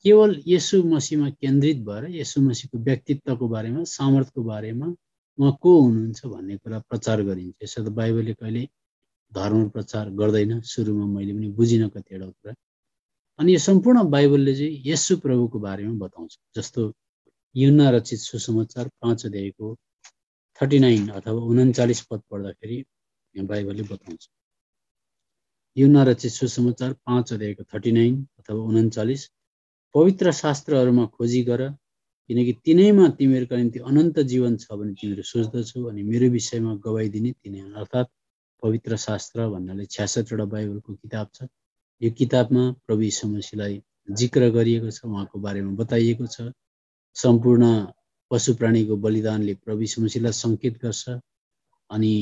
केवल येशू मसीहमा केन्द्रित भएर येशू मसीहको व्यक्तित्वको बारेमा, सामर्थ्यको बारेमा उहाँ को हुनुहुन्छ भन्ने कुरा प्रचार गरिन्छ। यसो त बाइबलले कहिले धर्म प्रचार गर्दैन। सुरुमा मैले पनि बुझिनँ कतिवटा कुरा। अनि यो सम्पूर्ण बाइबलले चाहिँ येशू प्रभुको बारेमा बताउँछ। जस्तो यूहन्ना रचित सुसमाचार 5 अध्यायको 39 अथवा 39 पद पढ्दाखेरि बाइबलले बताउँछ। यूहन्ना रचित सुसमाचार 5 अध्यायको 39 अथवा 39, पवित्र शास्त्रहरूमा खोजी गर, किनकि तिनैमा तिमीहरूका निम्ति अनन्त जीवन छ भने तिमीहरू सोच्दछौ, अनि मेरो विषयमा गवाई दिने तिनै हुन्। अर्थात् पवित्र शास्त्र भन्नाले 66 वटा बाइबलको किताब छ। यो किताबमा प्रभु यीशु मसीहलाई जिक्र गरिएको छ, उहाँको बारेमा बताइएको छ। सम्पूर्ण पशु प्राणीको बलिदानले प्रभु यीशु मसीहलाई सङ्केत गर्छ। अनि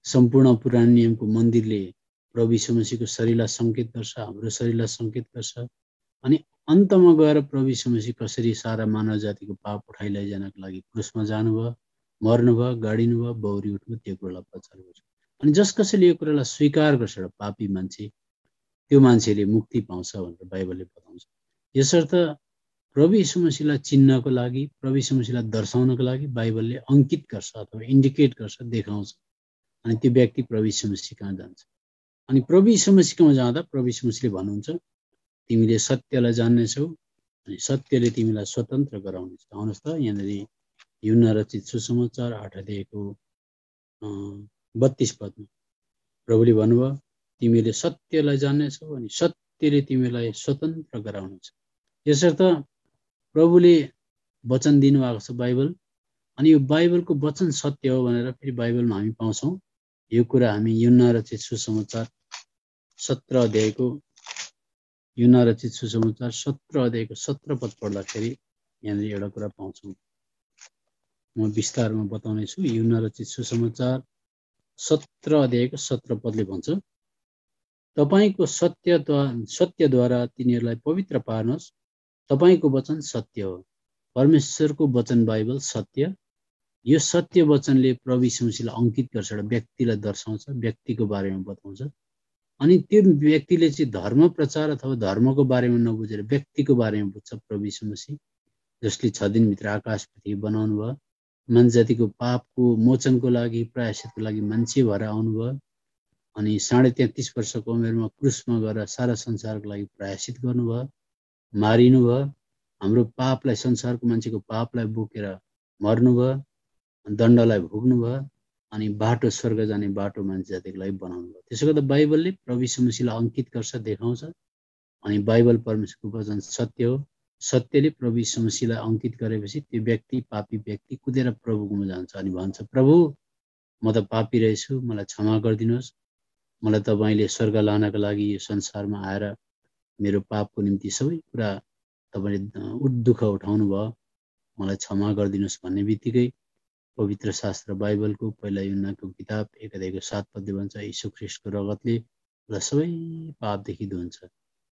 सम्पूर्ण पुरानो नियमको मन्दिरले प्रभु यीशु मसीहको शरीरलाई सङ्केत गर्छ, हाम्रो शरीरलाई सङ्केत गर्छ। अनि अन्तमा गएर प्रभु यीशु मसीह कसरी सारा मानव जातिको पाप उठाइ लैजानको लागि क्रुसमा जानुभयो, मर्नुभयो, गाडिनुभयो, बौरी उठ्नुभयो, त्यो कुरालाई प्रचार गर्छ। अनि जस कसैले यो कुरालाई स्वीकार गर्छ एउटा पापी मान्छे, त्यो मान्छेले मुक्ति पाउँछ भनेर बाइबलले बताउँछ। यसर्थ प्रभु यीशु मसीहलाई चिन्नको लागि, प्रभु यीशु मसीहलाई दर्शाउनको लागि बाइबलले अङ्कित गर्छ अथवा इन्डिकेट गर्छ, देखाउँछ। अनि त्यो व्यक्ति प्रभु यीशु मसीह कहाँ जान्छ। अनि प्रभु यीशु मसीहमा जाँदा प्रभु यीशु मसीहले भन्नुहुन्छ, तिमीले सत्यलाई जान्नेछौ अनि सत्यले तिमीलाई स्वतन्त्र गराउनेछ। आउनुहोस् त यहाँनिर यूहन्ना रचित सुसमाचार 8 अध्यायको 32 पदमा प्रभुले भन्नुभयो, तिमीले सत्यलाई जान्नेछौ अनि सत्यले तिमीलाई स्वतन्त्र गराउनेछ। यसर्थ प्रभुले वचन दिनुभएको छ बाइबल। अनि यो बाइबलको वचन सत्य हो भनेर फेरि बाइबलमा हामी पाउँछौँ। यो कुरा हामी यूहन्ना रचित सुसमाचार 17 अध्यायको 17 पद पढ्दाखेरि यहाँनिर एउटा कुरा पाउँछौँ। म विस्तारमा बताउने छु। यूहन्ना रचित सुसमाचार 17 अध्यायको 17 पदले भन्छ, तपाईको सत्यद्वारा तिनीहरूलाई पवित्र पार्नुहोस्। तपाईको वचन सत्य हो। परमेश्वरको वचन बाइबल सत्य। यो सत्य वचनले प्रभु यीशु मसीहलाई अङ्कित गर्छ, एउटा व्यक्तिलाई दर्शाउँछ, व्यक्तिको बारेमा बताउँछ। अनि त्यो व्यक्तिले चाहिँ धर्म प्रचार अथवा धर्मको बारेमा नबुझेर व्यक्तिको बारेमा बुझ्छ। प्रभु यीशु मसीह जसले 6 दिनभित्र आकाश पृथ्वी बनाउनु भयो, मानिस जातिको पापको मोचनको लागि, प्रायश्चितको लागि मान्छे भएर आउनुभयो। अनि 33.5 वर्षको उमेरमा क्रुसमा गएर सारा संसारको लागि प्रायश्चित गर्नुभयो, मारिनुभयो, हाम्रो पापलाई, संसारको मान्छेको पापलाई बोकेर मर्नुभयो, दण्डलाई भोग्नुभयो, अनि बाटो स्वर्ग जाने बाटो मान्छे जातिको लागि बनाउनु भयो। त्यसो गर्दा बाइबलले प्रभु यीशु मसीहलाई अङ्कित गर्छ, देखाउँछ। अनि बाइबल परमेश्वरको वचन सत्य हो। सत्यले प्रभु यीशु मसीहलाई अङ्कित गरेपछि त्यो व्यक्ति, पापी व्यक्ति कुदेर प्रभुकोमा जान्छ अनि भन्छ, प्रभु म त पापी रहेछु, मलाई क्षमा गरिदिनुहोस्। मलाई तपाईँले स्वर्ग लानको लागि यो संसारमा आएर मेरो पापको निम्ति सबै कुरा तपाईँले दुःख उठाउनु भयो, मलाई क्षमा गरिदिनुहोस् भन्ने बित्तिकै पवित्र शास्त्र बाइबलको पहिला यूहन्नाको किताब 1 अध्यायको 7 पदले भन्छ, यीशु ख्रीष्टको रगतले सबै पापदेखि धुन्छ।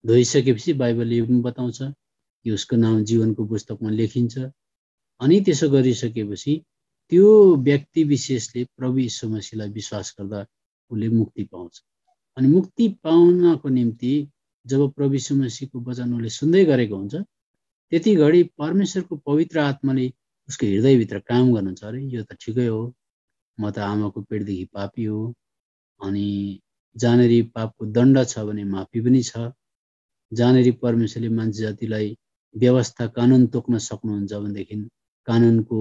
धोइसकेपछि बाइबलले यो पनि बताउँछ कि उसको नाम जीवनको पुस्तकमा लेखिन्छ। अनि त्यसो गरिसकेपछि त्यो व्यक्ति विशेषले प्रभु यीशु मसीहलाई विश्वास गर्दा उसले मुक्ति पाउँछ। अनि मुक्ति पाउनको निम्ति जब प्रभु यीशु मसीहको वचन उसले सुन्दै गरेको हुन्छ, त्यति घडी परमेश्वरको पवित्र आत्माले उसको हृदयभित्र काम गर्नुहुन्छ। अरे यो त ठिकै हो, म त आमाको पेटदेखि पापी हो, अनि जहाँनेरि पापको दण्ड छ भने माफी पनि छ, जहाँनेरि परमेश्वरले मान्छे जातिलाई व्यवस्था कानुन तोक्न सक्नुहुन्छ भनेदेखि कानुनको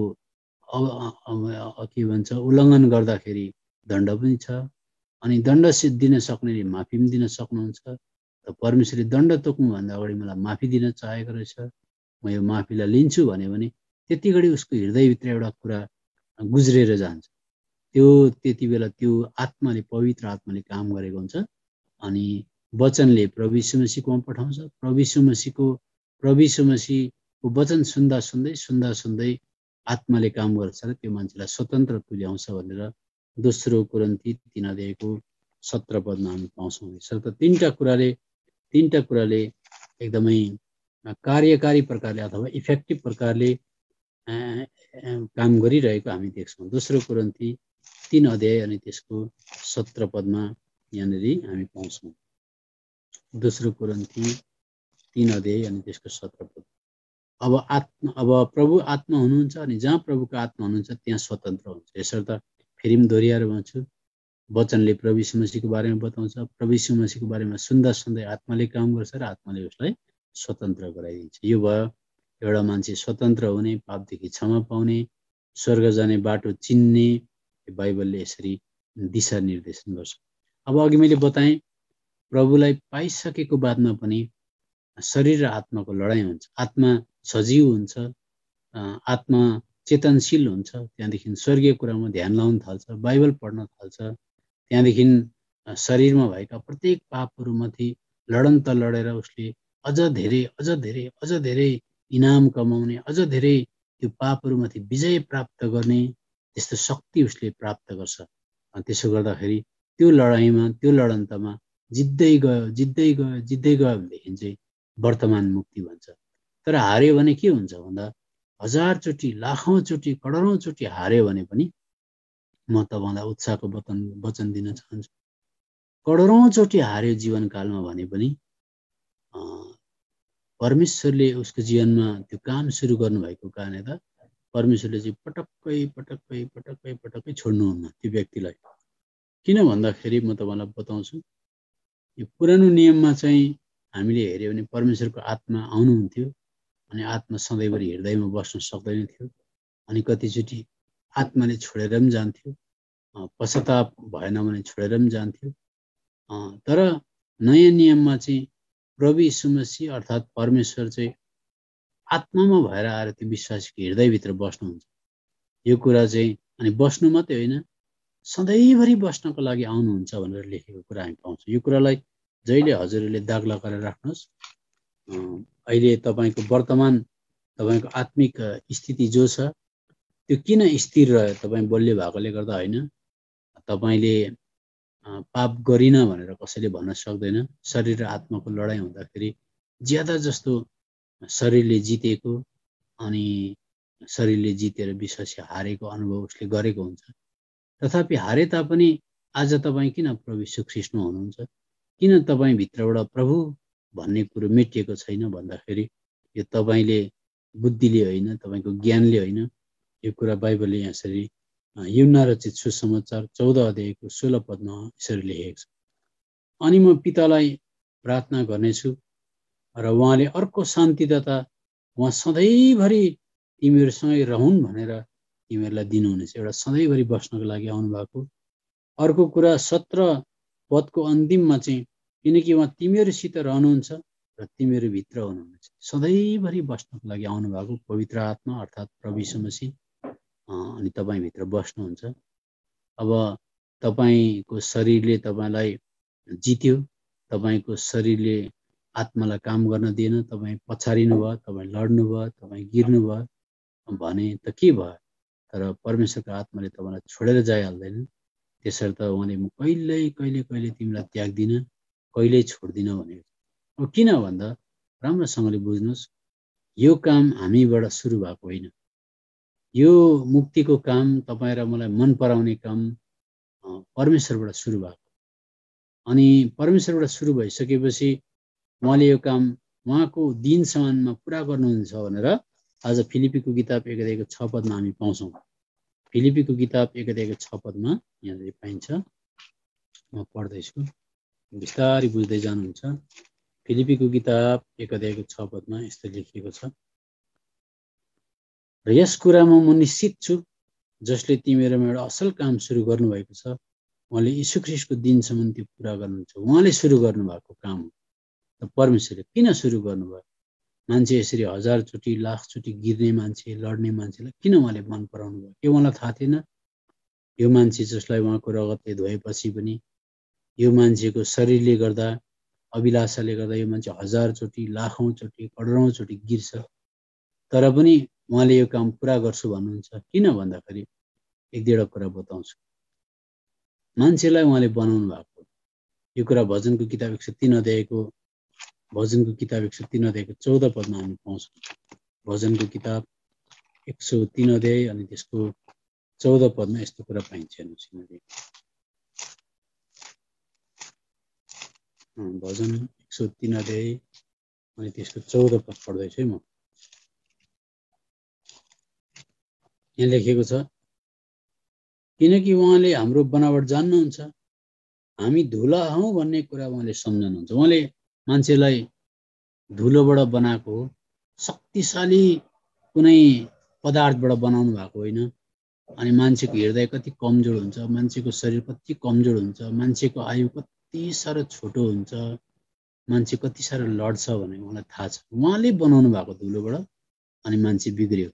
के भन्छ उल्लङ्घन गर्दाखेरि दण्ड पनि छ, अनि दण्ड दिन सक्नेले माफी पनि दिन सक्नुहुन्छ। त परमेश्वरले दण्ड तोक्नुभन्दा अगाडि मलाई माफी दिन चाहेको रहेछ, म यो माफीलाई लिन्छु भने त्यति घडी उसको हृदयभित्र एउटा कुरा गुज्रेर जान्छ। त्यो त्यति बेला त्यो आत्माले, पवित्र आत्माले काम गरेको हुन्छ। अनि वचनले प्रभु यीशु मसीहकोमा पठाउँछ। प्रभु यीशु मसीहको वचन सुन्दा सुन्दै आत्माले काम गर्छ र त्यो मान्छेलाई स्वतन्त्र तुल्याउँछ भनेर दोस्रो कोरिन्थी 3 अध्यायको 17 पदमा हामी पाउँछौँ। यसर्थ तीनटा कुराले एकदमै कार्यकारी प्रकारले अथवा इफेक्टिभ प्रकारले काम गरिरहेको हामी देख्छौँ। दोस्रो कोरिन्थी 3 अध्याय अनि त्यसको 17 पदमा यहाँनिर हामी पाउँछौँ। दोस्रो कोरिन्थी 103 अध्याय अनि त्यसको 17 पद। अब प्रभु आत्मा हुनुहुन्छ अनि जहाँ प्रभुको आत्मा हुनुहुन्छ त्यहाँ स्वतन्त्र हुन्छ। यसर्थ फेरि दोहोऱ्याएर भन्छु, वचनले प्रभु यीशु मसीहको बारेमा बताउँछ। प्रभु यीशु मसीहको बारेमा सुन्दा सुन्दै आत्माले काम गर्छ र आत्माले उसलाई स्वतन्त्र गराइदिन्छ। यो भयो एउटा मान्छे स्वतन्त्र हुने, पापदेखि क्षमा पाउने, स्वर्ग जाने बाटो चिन्ने। बाइबलले यसरी दिशा निर्देशन गर्छ। अब अघि मैले बताएँ, प्रभुलाई पाइसकेको बादमा पनि शरीर र आत्माको लडाइँ हुन्छ। आत्मा सजीव हुन्छ, आत्मा चेतनशील हुन्छ। त्यहाँदेखि स्वर्गीय कुरामा ध्यान लाउन थाल्छ, बाइबल पढ्न थाल्छ। त्यहाँदेखि शरीरमा भएका प्रत्येक पापहरूमाथि लडन्त लडेर उसले अझ धेरै इनाम कमाउने, अझ धेरै त्यो पापहरूमाथि विजय प्राप्त गर्ने त्यस्तो शक्ति उसले प्राप्त गर्छ। त्यसो गर्दाखेरि त्यो लडाइँमा, त्यो लडन्तमा जित्दै गयो भनेदेखि चाहिँ वर्तमान मुक्ति भन्छ। तर हार्यो भने के हुन्छ भन्दा 1000चोटि, लाखौँचोटि, करोडौँचोटि हार्यो भने पनि म तपाईँलाई उत्साहको वचन दिन चाहन्छु। करोडौँचोटि हार्यो जीवनकालमा भने पनि परमेश्वरले उसको जीवनमा त्यो काम सुरु गर्नुभएको कारणले त परमेश्वरले चाहिँ पटक्कै छोड्नुहुन्न त्यो व्यक्तिलाई। किन भन्दाखेरि म तपाईँलाई बताउँछु, यो पुरानो नियममा चाहिँ हामीले हेऱ्यो भने परमेश्वरको आत्मा आउनुहुन्थ्यो अनि आत्मा सधैँभरि हृदयमा बस्न सक्दैन थियो। अनि कतिचोटि आत्माले छोडेर पनि जान्थ्यो, पश्चाताप भएन भने छोडेर पनि जान्थ्यो। तर नयाँ नियममा चाहिँ प्रभु यीशु मसीह अर्थात् परमेश्वर चाहिँ आत्मामा भएर आएर त्यो विश्वासीको हृदयभित्र बस्नुहुन्छ। यो कुरा चाहिँ अनि बस्नु मात्रै होइन, सधैँभरि बस्नको लागि आउनुहुन्छ भनेर लेखेको कुरा हामी पाउँछौँ। यो कुरालाई जहिले हजुरहरूले दाग लगाएर राख्नुहोस्। अहिले तपाईँको वर्तमान तपाईँको आत्मिक स्थिति जो छ त्यो किन स्थिर रह्यो? तपाईँ बलियो भएकोले गर्दा होइन, तपाईँले पाप गरिन भनेर कसैले भन्न सक्दैन। शरीर र आत्माको लडाइँ हुँदाखेरि ज्यादा जस्तो शरीरले जितेको अनि शरीरले जितेर विश्वासी हारेको अनुभव उसले गरेको हुन्छ। तथापि हारे तापनि आज तपाईँ किन प्रभु यीशु ख्रीष्टमा हुनुहुन्छ? किन तपाईँ भित्रबाट प्रभु भन्ने कुरो मेटिएको छैन भन्दाखेरि यो तपाईँले बुद्धिले होइन, तपाईँको ज्ञानले होइन। यो कुरा बाइबलले यसरी यूहन्ना रचित सुसमाचार 14 अध्यायको 16 पदमा यसरी लेखेको छ। अनि म पितालाई प्रार्थना गर्नेछु र उहाँले अर्को शान्तिदाता उहाँ सधैँभरि तिमीहरूसँगै रहन् भनेर तिमीहरूलाई दिनुहुनेछ। एउटा सधैँभरि बस्नको लागि आउनुभएको। अर्को कुरा 17 पदको अन्तिममा चाहिँ किनकि उहाँ तिमीहरूसित रहनुहुन्छ र तिमीहरू भित्र हुनुहुन्छ। सधैँभरि बस्नको लागि आउनुभएको पवित्र आत्मा अर्थात् प्रभु यीशु मसीह अनि तपाईँभित्र बस्नुहुन्छ। अब तपाईँको शरीरले तपाईँलाई जित्यो, तपाईँको शरीरले आत्मालाई काम गर्न दिएन, तपाईँ पछारिनु भयो, तपाईँ लड्नु भयो, तपाईँ गिर्नु भयो भने त के भयो? तर परमेश्वरको आत्माले तपाईँलाई छोडेर जाइहाल्दैन। त्यसर्थ उहाँले म कहिले तिमीलाई त्याग्दिनँ, कहिल्यै छोड्दिनँ भनेको। अब किन भन्दा राम्रोसँगले बुझ्नुहोस्, यो काम हामीबाट सुरु भएको होइन। यो मुक्तिको काम, तपाईँ र मलाई मन पराउने काम परमेश्वरबाट सुरु भएको। अनि परमेश्वरबाट सुरु भइसकेपछि उहाँले यो काम उहाँको दिनसम्ममा पुरा गर्नुहुन्छ भनेर आज फिलिपीको किताब 1 अध्यायको 6 पदमा हामी पाउँछौँ। फिलिपीको किताब 1 अध्यायको 6 पदमा यहाँनिर पाइन्छ। म पढ्दैछु, बिस्तारै बुझ्दै जानुहुन्छ। फिलिपीको किताब 1 अध्यायको 6 पदमा यस्तो लेखिएको छ, र यस कुरामा म निश्चित छु जसले तिमीहरूमा एउटा असल काम सुरु गर्नुभएको छ उहाँले यीशु ख्रीष्टको दिनसम्म त्यो पुरा गर्नुहुन्छ। उहाँले सुरु गर्नुभएको काम हो। परमेश्वरले किन सुरु गर्नुभयो? मान्छे यसरी 1000चोटि, लाखचोटि गिर्ने मान्छे, लड्ने मान्छेलाई किन उहाँले मन पराउनु भयो? के उहाँलाई थाहा थिएन? यो मान्छे जसलाई उहाँको रगतले धोएपछि पनि, यो मान्छेको शरीरले गर्दा, अभिलाषाले गर्दा यो मान्छे 1000चोटि, लाखौँचोटि, करोडौँचोटि गिर्छ, तर पनि उहाँले यो काम पुरा गर्छु भन्नुहुन्छ। किन भन्दाखेरि एक दुईवटा कुरा बताउँछु। मान्छेलाई उहाँले बनाउनु भएको। यो कुरा भजनको किताब 103 अध्यायको 14 पदमा हामी पाउँछौँ। भजनको किताब 103 अध्याय अनि त्यसको 14 पदमा यस्तो कुरा पाइन्छ। भजन 103 अध्याय अनि त्यसको 14 पद पढ्दैछु है म। यहाँ लेखेको छ, किनकि उहाँले हाम्रो बनावट जान्नुहुन्छ, हामी धुला हौँ भन्ने कुरा उहाँले सम्झनुहुन्छ। उहाँले मान्छेलाई धुलोबाट बनाएको हो, शक्तिशाली कुनै पदार्थबाट बनाउनु भएको होइन। अनि मान्छेको हृदय कति कमजोर हुन्छ, मान्छेको शरीर कति कमजोर हुन्छ, मान्छेको आयु कति साह्रो छोटो हुन्छ, मान्छे कति साह्रो लड्छ भन्ने उहाँलाई थाहा छ। उहाँले बनाउनु भएको धुलोबाट अनि मान्छे बिग्रियो।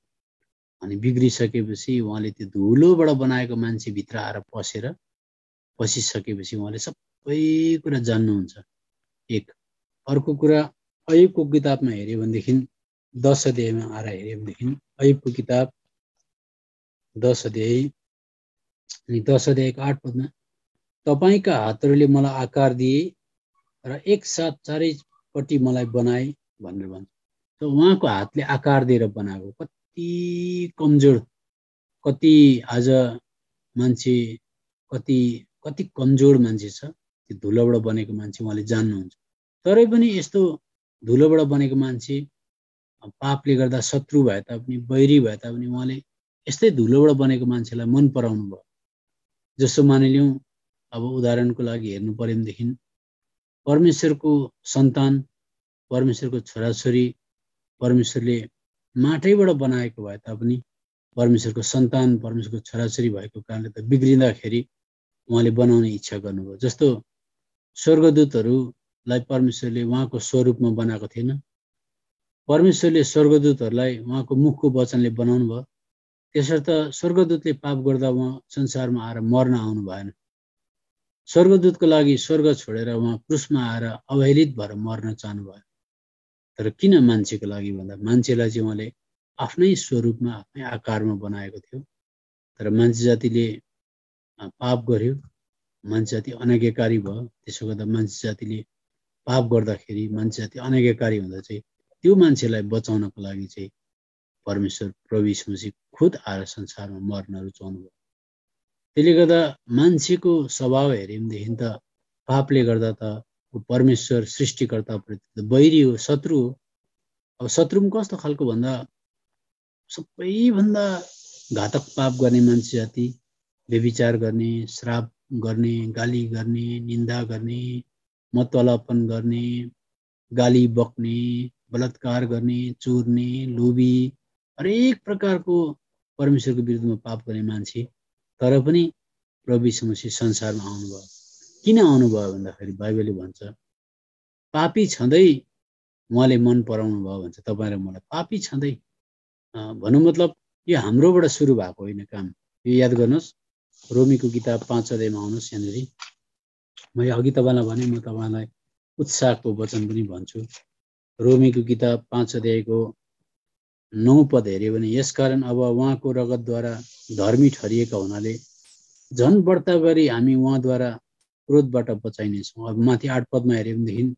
अनि बिग्रिसकेपछि उहाँले त्यो धुलोबाट बनाएको मान्छे भित्र आएर पसिसकेपछि उहाँले सबै कुरा जान्नुहुन्छ। एक अर्को कुरा, अयुबको किताबमा हेऱ्यो भनेदेखि 10 अध्यायमा आएर हेऱ्यो भनेदेखि अयुबको किताब 10 अध्याय अनि 10 अध्यायको 8 पदमा, तपाईका हातहरूले मलाई आकार दिए र एकसाथ चारैपट्टि मलाई बनाए भनेर भन्छ। त उहाँको हातले आकार दिएर बनाएको कति कमजोर, कति आज मान्छे कति कमजोर मान्छे छ, त्यो धुलोबाट बनेको मान्छे उहाँले जान्नुहुन्छ। तरै पनि यस्तो धुलोबाट बनेको मान्छे पापले गर्दा शत्रु भए तापनि, बैरी भए तापनि उहाँले यस्तै धुलोबाट बनेको मान्छेलाई मन पराउनु भयो। जस्तो मानिलिउँ, अब उदाहरणको लागि हेर्नु पर्यो भनेदेखि परमेश्वरको सन्तान, परमेश्वरको छोराछोरी परमेश्वरले माटैबाट बनाएको भए तापनि, परमेश्वरको सन्तान, परमेश्वरको छोराछोरी भएको कारणले त बिग्रिँदाखेरि उहाँले बनाउने इच्छा गर्नुभयो। जस्तो स्वर्गदूतहरूलाई परमेश्वरले उहाँको स्वरूपमा बनाएको थिएन, परमेश्वरले स्वर्गदूतहरूलाई उहाँको मुखको वचनले बनाउनु भयो। त्यसर्थ स्वर्गदूतले पाप गर्दा उहाँ संसारमा आएर मर्न आउनु भएन। स्वर्गदूतको लागि स्वर्ग छोडेर उहाँ क्रुसमा आएर अवहेलित भएर मर्न चाहनु भयो। तर किन मान्छेको लागि भन्दा मान्छेलाई चाहिँ उहाँले आफ्नै स्वरूपमा, आफ्नै आकारमा बनाएको थियो। तर मान्छे जातिले पाप गर्यो, मान्छे जाति अनाज्ञाकारी भयो। त्यसो गर्दा मान्छे जातिले पाप गर्दाखेरि मान्छे जाति अनाज्ञाकारी हुँदा चाहिँ त्यो मान्छेलाई बचाउनको लागि चाहिँ परमेश्वर प्रभु यीशु मसीह खुद आएर संसारमा मर्न रुचाउनु भयो। त्यसले गर्दा मान्छेको स्वभाव हेऱ्यो भनेदेखि त पापले गर्दा त परमेश्वर सृष्टिकर्ताप्रति बैरी हो, शत्रु हो। अब शत्रु पनि कस्तो खालको भन्दा सबैभन्दा घातक पाप गर्ने मान्छे जाति, व्यभिचार गर्ने, श्राप गर्ने, गाली गर्ने, निन्दा गर्ने, मतवालापन गर्ने, गाली बक्ने, बलात्कार गर्ने, चोर्ने, लोभी, हरेक प्रकारको परमेश्वरको विरुद्धमा पाप गर्ने मान्छे। तर पनि प्रभु यीशु मसीह संसारमा आउनुभयो। किन आउनुभयो भन्दाखेरि बाइबलले भन्छ पापी छँदै उहाँले मन पराउनु भयो भन्छ। तपाईँ र मलाई पापी छँदै भन्नु मतलब यो हाम्रोबाट सुरु भएको होइन काम। यो याद गर्नुहोस्, रोमीको किताब 5 अध्यायमा आउनुहोस्। यहाँनिर मैले अघि तपाईँलाई भने, म तपाईँलाई उत्साहको वचन पनि भन्छु। रोमीको किताब 5 अध्यायको 9 पद हेऱ्यो भने, यसकारण अब उहाँको रगतद्वारा धर्मी ठहरिएका हुनाले झन् बढ्ता गरी हामी उहाँद्वारा क्रोधबाट बचाइनेछौँ। अब माथि 8 पदमा हेऱ्यो भनेदेखि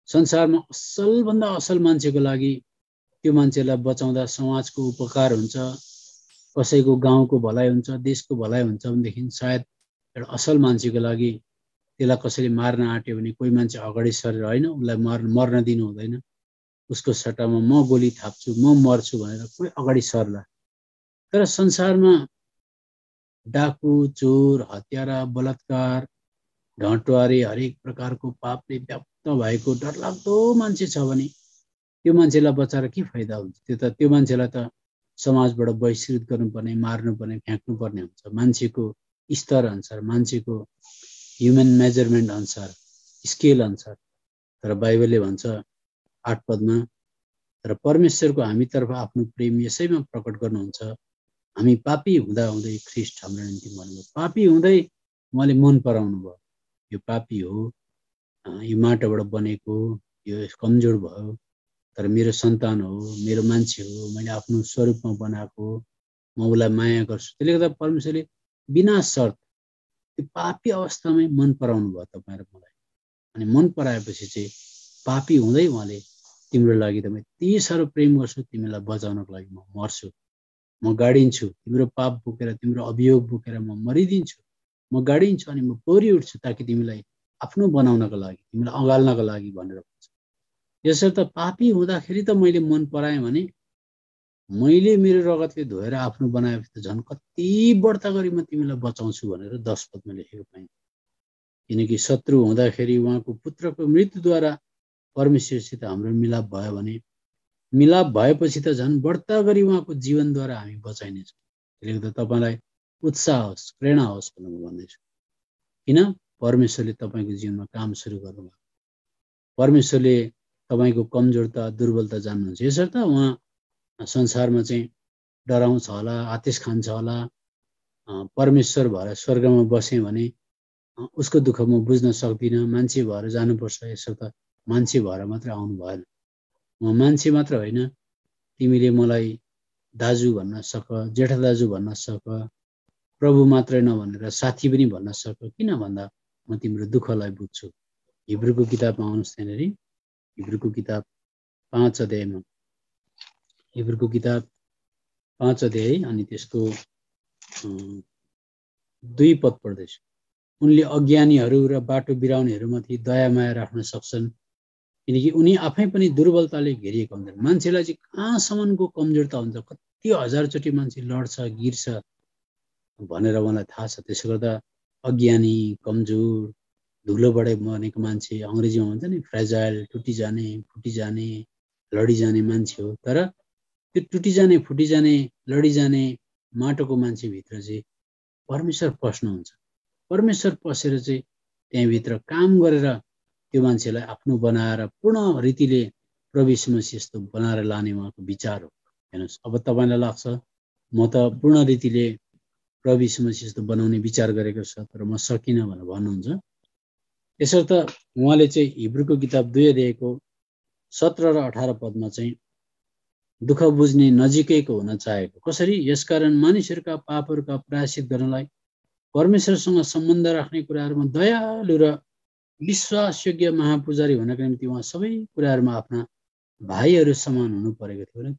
संसारमा असलभन्दा असल मान्छेको लागि, त्यो मान्छेलाई बचाउँदा समाजको उपकार हुन्छ, कसैको गाउँको भलाइ हुन्छ, देशको भलाइ हुन्छ भनेदेखि सायद एउटा असल मान्छेको लागि त्यसलाई कसैले मार्न आँट्यो भने कोही मान्छे अगाडि सरेर होइन उसलाई मर्न दिनु हुँदैन। उसको सट्टामा म गोली थाप्छु, म मर्छु भनेर कोही अगाडि सर्ला। तर संसारमा डाकु, चोर, हत्यारा, बलात्कार, ढटवारे, हरेक प्रकारको पापले व्याप्त भएको डरलाग्दो मान्छे छ भने त्यो मान्छेलाई बचाएर के फाइदा हुन्छ? त्यो मान्छेलाई त समाजबाट बहिष्कृत गर्नुपर्ने, मार्नुपर्ने, फ्याँक्नुपर्ने हुन्छ। मान्छेको स्तर अनुसार, मान्छेको ह्युमन मेजरमेन्ट अनुसार, स्केल अनुसार। तर बाइबलले भन्छ 8 पदमा, तर परमेश्वरको हामीतर्फ आफ्नो प्रेम यसैमा प्रकट गर्नुहुन्छ, हामी पापी हुँदा हुँदै ख्रिस्ट हाम्रो निम्ति मर्नुभयो। पापी हुँदै उहाँले मन पराउनु भयो। यो पापी हो, यो माटोबाट बनेको, यो कमजोर भयो, तर मेरो सन्तान हो, मेरो मान्छे हो, मैले आफ्नो स्वरूपमा बनाएको, म उसलाई माया गर्छु। त्यसले गर्दा परमेश्वरले बिना शर्त त्यो पापी अवस्थामै मन पराउनु भयो तपाईँ र मलाई। अनि मन पराएपछि चाहिँ पापी हुँदै उहाँले तिम्रो लागि त म यति साह्रो प्रेम गर्छु, तिमीलाई बचाउनको लागि म मर्छु, म गाडिन्छु, तिम्रो पाप बोकेर, तिम्रो अभियोग बोकेर म मरिदिन्छु, म गाडिन्छु अनि म पौडी उठ्छु ताकि तिमीलाई आफ्नो बनाउनको लागि, तिमीलाई अँगाल्नको लागि भनेर भन्छ। यसर्थ पापी हुँदाखेरि त मैले मन पराएँ भने मैले मेरो रगतले धोएर आफ्नो बनाएपछि त झन् कति बढ्ता गरी म तिमीलाई बचाउँछु भनेर 10 पदमा लेखेको पाइन्छ। किनकि शत्रु हुँदाखेरि उहाँको पुत्रको मृत्युद्वारा परमेश्वरसित हाम्रो मिलाप भयो भने मिलाप भएपछि त झन् बढ्ता गरी उहाँको जीवनद्वारा हामी बचाइनेछौँ। त्यसले गर्दा तपाईँलाई उत्साह होस्, प्रेरणा होस् भनेर म भन्दैछु। किन परमेश्वरले तपाईँको जीवनमा काम सुरु गर्नुभयो। परमेश्वरले तपाईँको कमजोरता दुर्बलता जान्नुहुन्छ। यसर्थ उहाँ संसारमा चाहिँ डराउँछ होला, आतिश खान्छ होला, परमेश्वर भएर स्वर्गमा बसेँ भने उसको दुःख म बुझ्न सक्दिनँ, मान्छे भएर जानुपर्छ। यसर्थ मान्छे भएर मात्र आउनु भएन। म मान्छे मात्र होइन, तिमीले मलाई दाजु भन्न सक, जेठा दाजु भन्न सक, प्रभु मात्रै नभनेर साथी पनि भन्न सक। किन भन्दा म तिम्रो दुःखलाई बुझ्छु। हिब्रूको किताबमा आउनुहोस् त्यहाँनिर, हिब्रूको किताब 5 अध्यायमा, हिब्रूको किताब 5 अध्याय अनि त्यसको 2 पद पढ्दैछु। उनले अज्ञानीहरू र बाटो बिराउनेहरूमाथि दया माया राख्न सक्छन्, किनकि उनी आफै पनि दुर्बलताले घेरिएका हुन्छन्। मान्छेलाई चाहिँ कहाँसम्मको कमजोरता हुन्छ, कति हजारचोटि मान्छे लड्छ, गिर्छ भनेर मलाई थाहा छ। त्यसो गर्दा अज्ञानी, कमजोर, धुलोबाटै बनेको मान्छे, अङ्ग्रेजीमा भन्छ नि फ्रेजाइल, टुटिजाने, फुटिजाने, लडिजाने मान्छे हो। तर त्यो टुटिजाने, फुटिजाने, लडिजाने माटोको मान्छेभित्र चाहिँ परमेश्वर पस्नुहुन्छ। परमेश्वर पसेर चाहिँ त्यहाँभित्र काम गरेर त्यो मान्छेलाई आफ्नो बनाएर पूर्ण रीतिले प्रभु यीशु मसीह जस्तो बनाएर लाने उहाँको विचार हो। हेर्नुहोस्, अब तपाईँलाई लाग्छ म त पूर्ण रीतिले प्रभु यीशु मसीह जस्तो बनाउने विचार गरेको छ, तर म सकिनँ भनेर भन्नुहुन्छ। यसर्थ उहाँले चाहिँ हिब्रूको किताब 2 अध्यायको 17 र 18 पदमा चाहिँ दुःख बुझ्ने नजिकैको हुन चाहेको। कसरी? यसकारण मानिसहरूका पापहरूका प्रायश्चित गर्नलाई परमेश्वरसँग सम्बन्ध राख्ने कुराहरूमा दयालु र विश्वासयोग्य महापुजारी हुनका निम्ति उहाँ सबै कुराहरूमा आफ्ना भाइहरू समान हुनु परेको थियो। भने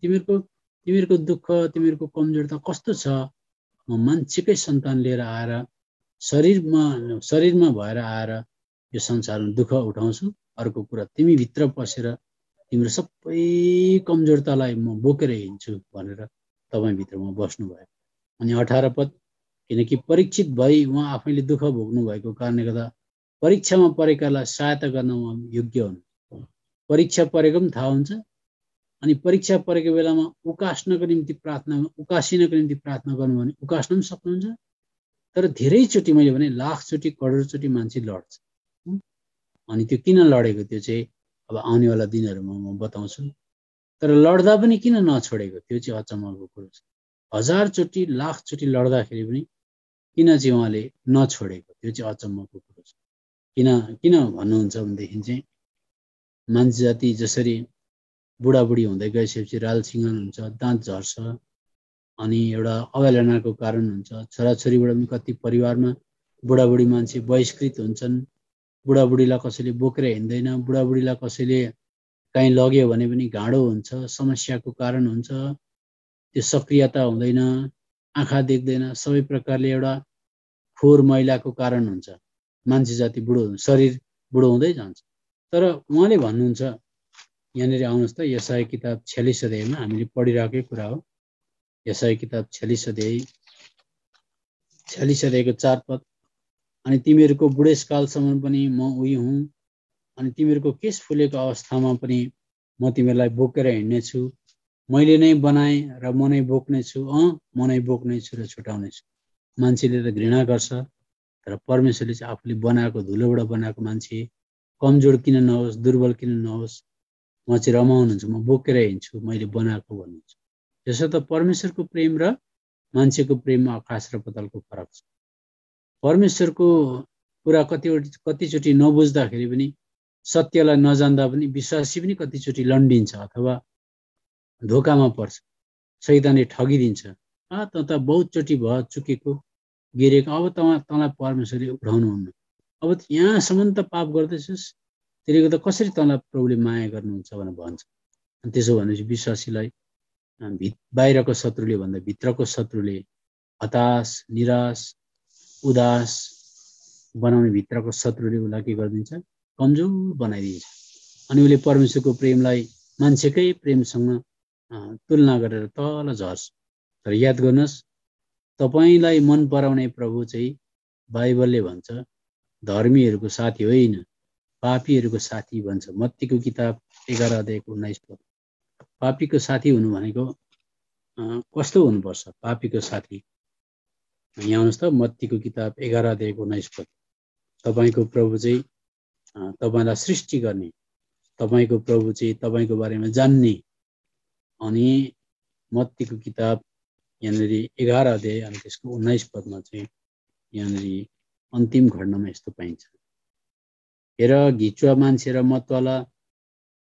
तिमीहरूको दुःख, तिमीहरूको कमजोरता कस्तो छ? म मान्छेकै सन्तान लिएर आएर शरीरमा भएर आएर यो संसारमा दुःख उठाउँछु। अर्को कुरा, तिमी भित्र पसेर तिम्रो सबै कमजोरतालाई म बोकेर हिँड्छु भनेर तपाईँभित्र म बस्नुभयो। अनि 18 पद, किनकि परीक्षित भई उहाँ आफैले दुःख भोग्नु भएको कारणले गर्दा परीक्षामा परेकालाई सहायता गर्न उहाँ योग्य हुनु। परीक्षा परेको पनि थाहा हुन्छ। अनि परीक्षा परेको बेलामा उकासिनको निम्ति प्रार्थना गर्नु भने उकास्न पनि सक्नुहुन्छ। तर धेरैचोटि मैले भने लाखचोटि करोडचोटि मान्छे लड्छ। अनि त्यो किन लडेको त्यो चाहिँ अब आउनेवाला दिनहरूमा म बताउँछु। तर लड्दा पनि किन नछोडेको त्यो चाहिँ अचम्मको कुरो छ। हजारचोटि लाखचोटि लड्दाखेरि पनि किन चाहिँ उहाँले नछोडेको त्यो चाहिँ अचम्मको कुरो छ। किन भन्नुहुन्छ भनेदेखि चाहिँ मान्छे जाति जसरी बुढाबुढी हुँदै गएपछि रालसिंहन हुन्छ, दाँत झर्छ, अनि एउटा अवहेलनाको कारण हुन्छ। छोराछोरीबाट पनि कति परिवारमा बुढाबुढी मान्छे बहिष्कृत हुन्छन्। बुढाबुढीलाई कसैले बोकेर हिँड्दैन, बुढाबुढीलाई कसैले कहीँ लग्यो भने पनि घाँडो हुन्छ, समस्याको कारण हुन्छ, त्यो सक्रियता हुँदैन, आँखा देख्दैन, सबै प्रकारले एउटा फोहोर मैलाको कारण हुन्छ। मान्छे जाति शरीर बुढो हुँदै जान्छ। तर उहाँले भन्नुहुन्छ, यहाँनिर आउनुहोस् त, यशाया किताब 46 अध्यायमा हामीले पढिरहेकै कुरा हो। यशाया किताब 46 अध्यायको 4 पद, अनि तिमीहरूको बुढेसकालसम्म पनि म उही हुँ, अनि तिमीहरूको केश फुलेको अवस्थामा पनि म तिमीहरूलाई बोकेर हिँड्नेछु। मैले नै बनाएँ र म नै बोक्नेछु, म नै बोक्नेछु र छुटाउनेछु। मान्छेले त घृणा गर्छ, तर परमेश्वरले चाहिँ आफूले बनाएको, धुलोबाट बनाएको मान्छे कमजोर किन नहोस्, दुर्बल किन नहोस्, म चाहिँ रमाउनुहुन्छ, म बोकेर हिँड्छु, मैले बनाएको भन्नुहुन्छ। त्यसो त परमेश्वरको प्रेम र मान्छेको प्रेममा आकाश र पातालको फरक छ। परमेश्वरको कुरा कतिचोटि नबुझ्दाखेरि पनि, सत्यलाई नजान्दा पनि विश्वासी पनि कतिचोटि लन्डिन्छ अथवा धोकामा पर्छ, शैतानले ठगिदिन्छ। त बहुतचोटि भयो चुकेको, गिरेको, अब तँलाई परमेश्वरले उठाउनुहुन्न, अब यहाँसम्म त पाप गर्दैछस्, त्यसले गर्दा कसरी तँलाई प्रभुले माया गर्नुहुन्छ भनेर भन्छ। त्यसो भनेपछि विश्वासीलाई बाहिरको शत्रुले भन्दा भित्रको शत्रुले हताश, निराश, उदास बनाउने भित्रको शत्रुले उसलाई के गरिदिन्छ? कमजोर बनाइदिन्छ। अनि उसले परमेश्वरको प्रेमलाई मान्छेकै प्रेमसँग तुलना गरेर तल झर्छ। तर याद गर्नुहोस्, तपाईलाई मन पराउने प्रभु चाहिँ बाइबलले भन्छ धर्मीहरूको साथी होइन, पापीहरूको साथी भन्छ। मत्तीको किताब 11 अध्यायको 19 पद। पापीको साथी हुनु भनेको कस्तो हुनुपर्छ? पापीको साथी यहाँ आउनुहोस् त, मत्तीको किताब 11 अध्यायको 19 पद। तपाईँको प्रभु चाहिँ तपाईँलाई सृष्टि गर्ने, तपाईँको प्रभु चाहिँ तपाईँको बारेमा जान्ने। अनि मत्तीको किताब यहाँनिर 11 अध्याय अनि त्यसको 19 पदमा चाहिँ यहाँनिर अन्तिम खण्डमा यस्तो पाइन्छ, हेर घिचुवा मान्छे र मतवाला,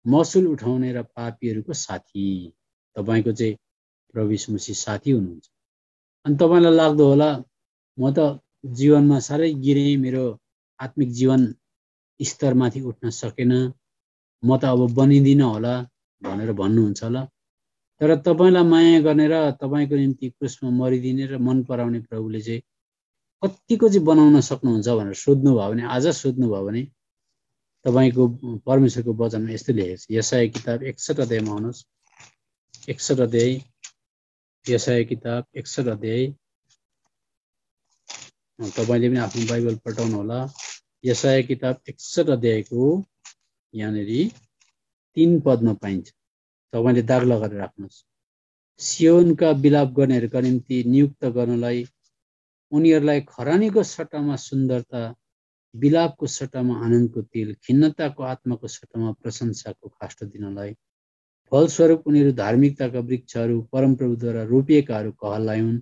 मसुल उठाउने र पापीहरूको साथी तपाईँको चाहिँ प्रभु यीशु मसीह साथी हुनुहुन्छ। अनि तपाईँलाई लाग्दो होला म त जीवनमा साह्रै गिरेँ, मेरो आत्मिक जीवन स्तरमाथि उठ्न सकेन, म त अब बनिदिन होला भनेर भन्नुहुन्छ होला। तर तपाईँलाई माया गर्ने र तपाईँको निम्ति क्रुसमा मरिदिने र मन पराउने प्रभुले चाहिँ कतिको चाहिँ बनाउन सक्नुहुन्छ भनेर सोध्नुभयो भने, आज सोध्नुभयो भने तपाईँको परमेश्वरको वचनमा यस्तो लेखेको छ। यशाया किताब 61 अध्यायमा आउनुहोस्। 61 अध्याय, यशाया किताब 61 अध्याय, तपाईँले पनि आफ्नो बाइबल पल्टाउनु होला। यशाया किताब 61 अध्यायको यहाँनिर 3 पदमा पाइन्छ। तपाईँले दाग लगाएर राख्नुहोस्। सियोनका विलाप गर्नेहरूका निम्ति नियुक्त गर्नलाई, उनीहरूलाई खरानीको सट्टामा सुन्दरता, विलापको सट्टामा आनन्दको तेल, खिन्नताको आत्माको सट्टामा प्रशंसाको खास्टो दिनलाई, फलस्वरूप उनीहरू धार्मिकताका वृक्षहरू, परमप्रभुद्वारा रोपिएकाहरू कहलाइ हुन्,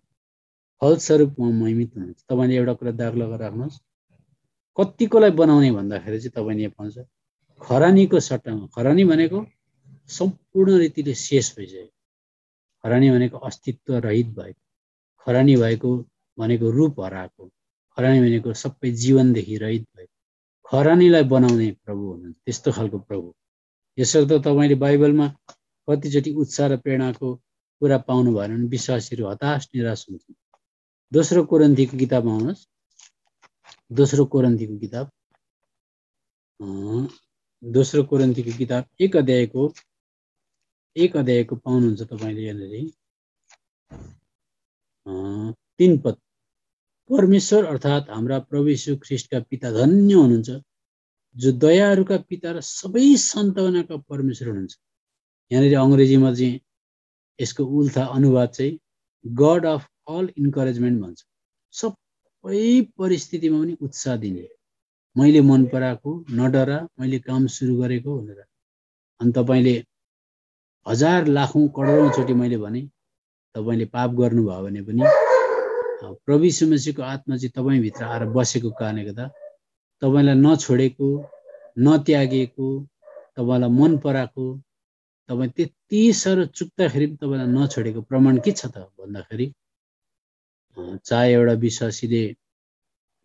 फलस्वरूप म महिमित हुनुहुन्छ। तपाईँले एउटा कुरा दाग लगाएर राख्नुहोस्। कतिकोलाई बनाउने भन्दाखेरि चाहिँ तपाईँले यहाँ पाउँछ खरानीको सट्टामा। खरानी भनेको सम्पूर्ण रीतिले शेष भइसक्यो। खरानी भनेको अस्तित्व रहित भएको, खरानी भएको भनेको रूप हराएको, खरानी भनेको सबै जीवनदेखि रहित भएको, खरानीलाई बनाउने प्रभु हुनुहुन्छ। त्यस्तो खालको प्रभु। यसर्थ तपाईँले बाइबलमा कतिचोटि उत्साह र प्रेरणाको कुरा पाउनु भएन भने विश्वासीहरू हताश निराश हुन्छन्। दोस्रो कोरिन्थीको किताबमा आउनुहोस्। दोस्रो कोरिन्थीको किताब 1 अध्यायको पाउनुहुन्छ तपाईँले यहाँनिर 3 पद। परमेश्वर अर्थात् हाम्रा प्रभु यीशु ख्रीष्टका पिता धन्य हुनुहुन्छ, जो दयाहरूका पिता र सबै सन्तावनाका परमेश्वर हुनुहुन्छ। यहाँनिर अङ्ग्रेजीमा चाहिँ यसको उल्था अनुवाद चाहिँ गड अफ अल इन्करेजमेन्ट भन्छ। सबै परिस्थितिमा पनि उत्साह दिने, मैले मन पराएको, नडरा, मैले काम सुरु गरेको भनेर। अनि तपाईँले 1000 लाखौं करोडौँचोटि मैले भने तपाईँले पाप गर्नुभयो भने पनि प्रभु यीशु मसीहको आत्मा चाहिँ तपाईँभित्र आएर बसेको कारणले गर्दा तपाईँलाई नछोडेको, नत्यागेको, तपाईँलाई मन पराएको, तपाईँ त्यति साह्रो चुक्दाखेरि पनि तपाईँलाई नछोडेको प्रमाण के छ त भन्दाखेरि, चाहे एउटा विश्वासीले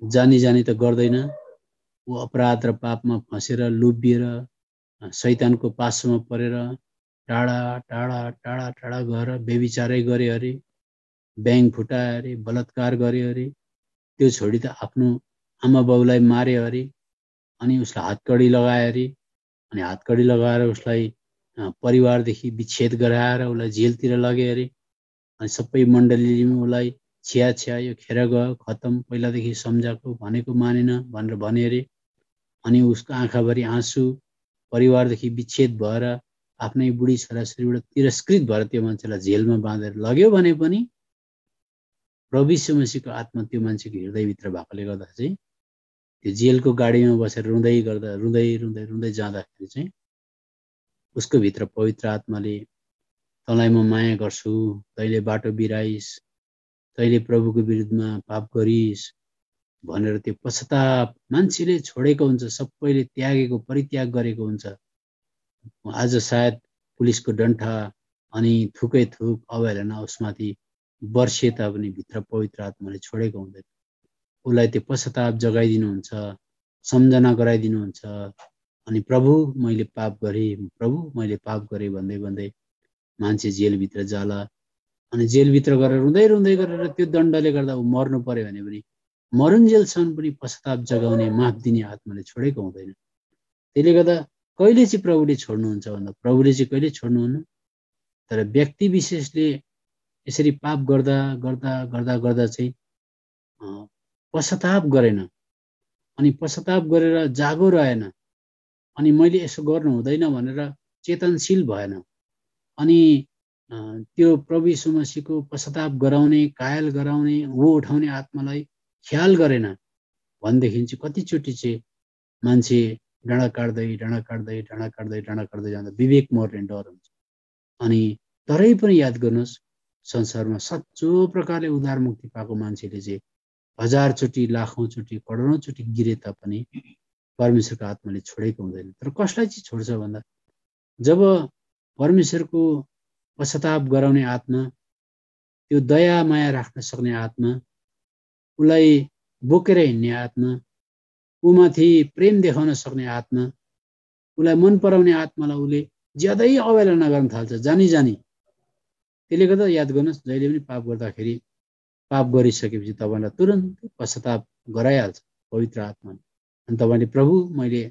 जानी जानी त गर्दैन, ऊ अपराध र पापमा फँसेर लोभिएर शैतानको पासोमा परेर टाढा टाढा टाढा टाढा गएर व्यभिचारै गरे अरे, ब्याङ फुटाए अरे, बलात्कार गरे अरे, त्यो छोडी त आफ्नो आमा बाउलाई मारे अरे, अनि उसलाई हातकडी लगाए अरे, अनि हातकडी लगाएर उसलाई परिवारदेखि विच्छेद गराएर उसलाई जेलतिर लगे अरे, अनि सबै मण्डलीले उसलाई छ्या यो खेर गयो, खतम, पहिलादेखि सम्झाएको भनेको मानेन भनेर भने अरे, अनि उसको आँखाभरि आँसु, परिवारदेखि विच्छेद भएर आफ्नै बुढी छोराछोरीबाट तिरस्कृत भएर त्यो मान्छेलाई जेलमा बाँधेर लग्यो भने पनि प्रभु यीशु मसीहको आत्मा त्यो मान्छेको हृदयभित्र भएकोले गर्दा चाहिँ त्यो जेलको गाडीमा बसेर रुँदै जाँदाखेरि चाहिँ उसको भित्र पवित्र आत्माले तँलाई म माया गर्छु, तैँले बाटो बिराइस्, तैँले प्रभुको विरुद्धमा पाप गरिस् भनेर त्यो पश्चाताप मान्छेले छोडेको हुन्छ, सबैले त्यागेको, परित्याग गरेको हुन्छ। आज सायद पुलिसको डन्ठा अनि थुकै थुक अवहेलना उसमाथि वर्षे तापनि भित्र पवित्र आत्माले छोडेको हुँदैन। उसलाई त्यो पश्चाताप जगाइदिनुहुन्छ, सम्झना गराइदिनुहुन्छ, अनि प्रभु मैले पाप गरेँ, प्रभु मैले पाप गरेँ भन्दै भन्दै मान्छे जेलभित्र जाला। अनि जेलभित्र गएर रुँदै गरेर त्यो दण्डले गर्दा ऊ मर्नु पर्यो भने पनि मरुन्जेलसम्म पनि पश्चाताप जगाउने, माफ दिने आत्माले छोडेको हुँदैन। त्यसले गर्दा कहिले चाहिँ प्रभुले छोड्नुहुन्छ भन्दा प्रभुले चाहिँ कहिले छोड्नुहुन्न। तर व्यक्ति विशेषले यसरी पाप गर्दा गर्दा गर्दा गर्दा चाहिँ पश्चाताप गरेन, अनि पश्चाताप गरेर जागो रहेन, अनि मैले यसो गर्नु हुँदैन भनेर चेतनशील भएन, अनि त्यो प्रभु यीशु मसीहको पश्चाताप गराउने, कायल गराउने, वो उठाउने आत्मालाई ख्याल गरेन भनेदेखि चाहिँ कतिचोटि चाहिँ मान्छे डाँडा काट्दै डाँडा काट्दै डाँडा काट्दै डाँडा काट्दै जाँदा विवेक मर्ने डर हुन्छ। अनि तरै पनि याद गर्नुहोस्, संसारमा सच्चो प्रकारले उद्धार मुक्ति पाएको मान्छेले चाहिँ 1000चोटि, लाखौँचोटि, करोडौँचोटि गिरे तापनि परमेश्वरको आत्माले छोडेको हुँदैन। तर कसलाई चाहिँ छोड्छ भन्दा जब परमेश्वरको पश्चाताप गराउने आत्मा, त्यो दया माया राख्न सक्ने आत्मा, उसलाई बोकेर हिँड्ने आत्मा, उमाथि प्रेम देखाउन सक्ने आत्मा, उसलाई मन पराउने आत्मालाई उसले ज्यादै अवहेलना गर्न थाल्छ जानी जानी। त्यसले गर्दा याद गर्नुहोस्, जहिले पनि पाप गर्दाखेरि, पाप गरिसकेपछि तपाईँलाई तुरन्त पश्चाताप गराइहाल्छ पवित्र आत्माले। अनि तपाईँले प्रभु मैले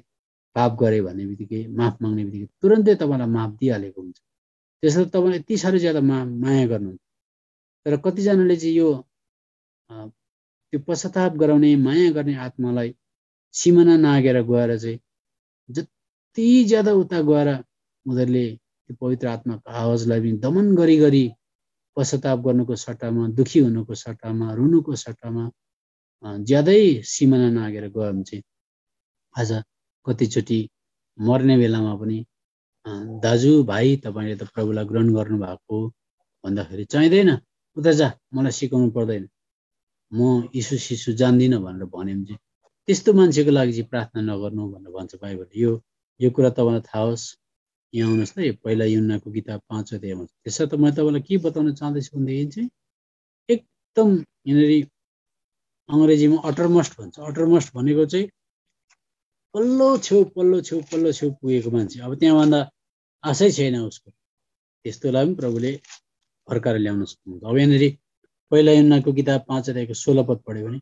पाप गरेँ भन्ने बित्तिकै, माफ माग्ने बित्तिकै तुरन्तै तपाईँलाई माफ दिइहालेको हुन्छ। त्यसर्थ तपाईँले यति साह्रो ज्यादा माया गर्नुहुन्छ। तर कतिजनाले चाहिँ यो त्यो पश्चाताप गराउने, माया गर्ने आत्मालाई सिमाना नागेर गएर चाहिँ जति ज्यादा उता गएर उनीहरूले त्यो पवित्र आत्माको आवाजलाई पनि दमन गरी गरी पश्चाताप गर्नुको सट्टामा, दुखी हुनुको सट्टामा, रुनुको सट्टामा ज्यादै सिमाना नागेर गयो भने चाहिँ आज कतिचोटि मर्ने बेलामा पनि दाजु भाइ तपाईँले त प्रभुलाई ग्रहण गर्नुभएको भन्दाखेरि चाहिँदैन, उता जा, मलाई सिकाउनु पर्दैन, म यीशु सिसु जान्दिनँ भनेर भन्यो भने चाहिँ त्यस्तो मान्छेको लागि चाहिँ प्रार्थना नगर्नु भनेर भन्छ बाइबलले। यो कुरा तपाईँलाई थाहा होस्। यहाँ आउनुहोस् न, यो पहिला यूहन्नाको किताब 5 अध्यायमा। त्यसर्थ म तपाईँलाई के बताउन चाहँदैछु भनेदेखि चाहिँ एकदम यहाँनिर अङ्ग्रेजीमा अटरमस्ट भन्छ। अटरमस्ट भनेको चाहिँ पल्लो छेउ पुगेको मान्छे, अब त्यहाँभन्दा आशै छैन उसको। त्यस्तोलाई पनि प्रभुले फर्काएर ल्याउन सक्नुहुन्छ। अब यहाँनिर पहिला यूहन्नाको किताब 5 अध्यायको 16 पद पढ्यो भने,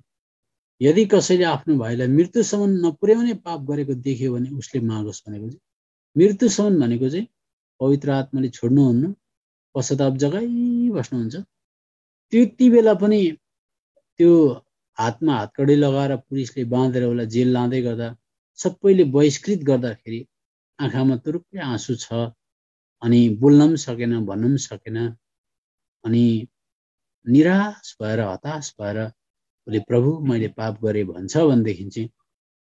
यदि कसैले आफ्नो भाइलाई मृत्युसम्म नपुर्याउने पाप गरेको देख्यो भने उसले मागोस् भनेको चाहिँ मृत्युसम्म भनेको चाहिँ पवित्र आत्माले छोड्नुहुन्न, पश्चाताप जगाइबस्नुहुन्छ। त्यति बेला पनि त्यो हातमा हातकडी लगाएर पुलिसले बाँधेर उसलाई जेल लाँदै गर्दा, सबैले बहिष्कृत गर्दाखेरि आँखामा तुरुक्कै आँसु छ, अनि बोल्न पनि सकेन, भन्न पनि सकेन, अनि निराश भएर हताश भएर उसले प्रभु मैले पाप गरेँ भन्छ भनेदेखि चाहिँ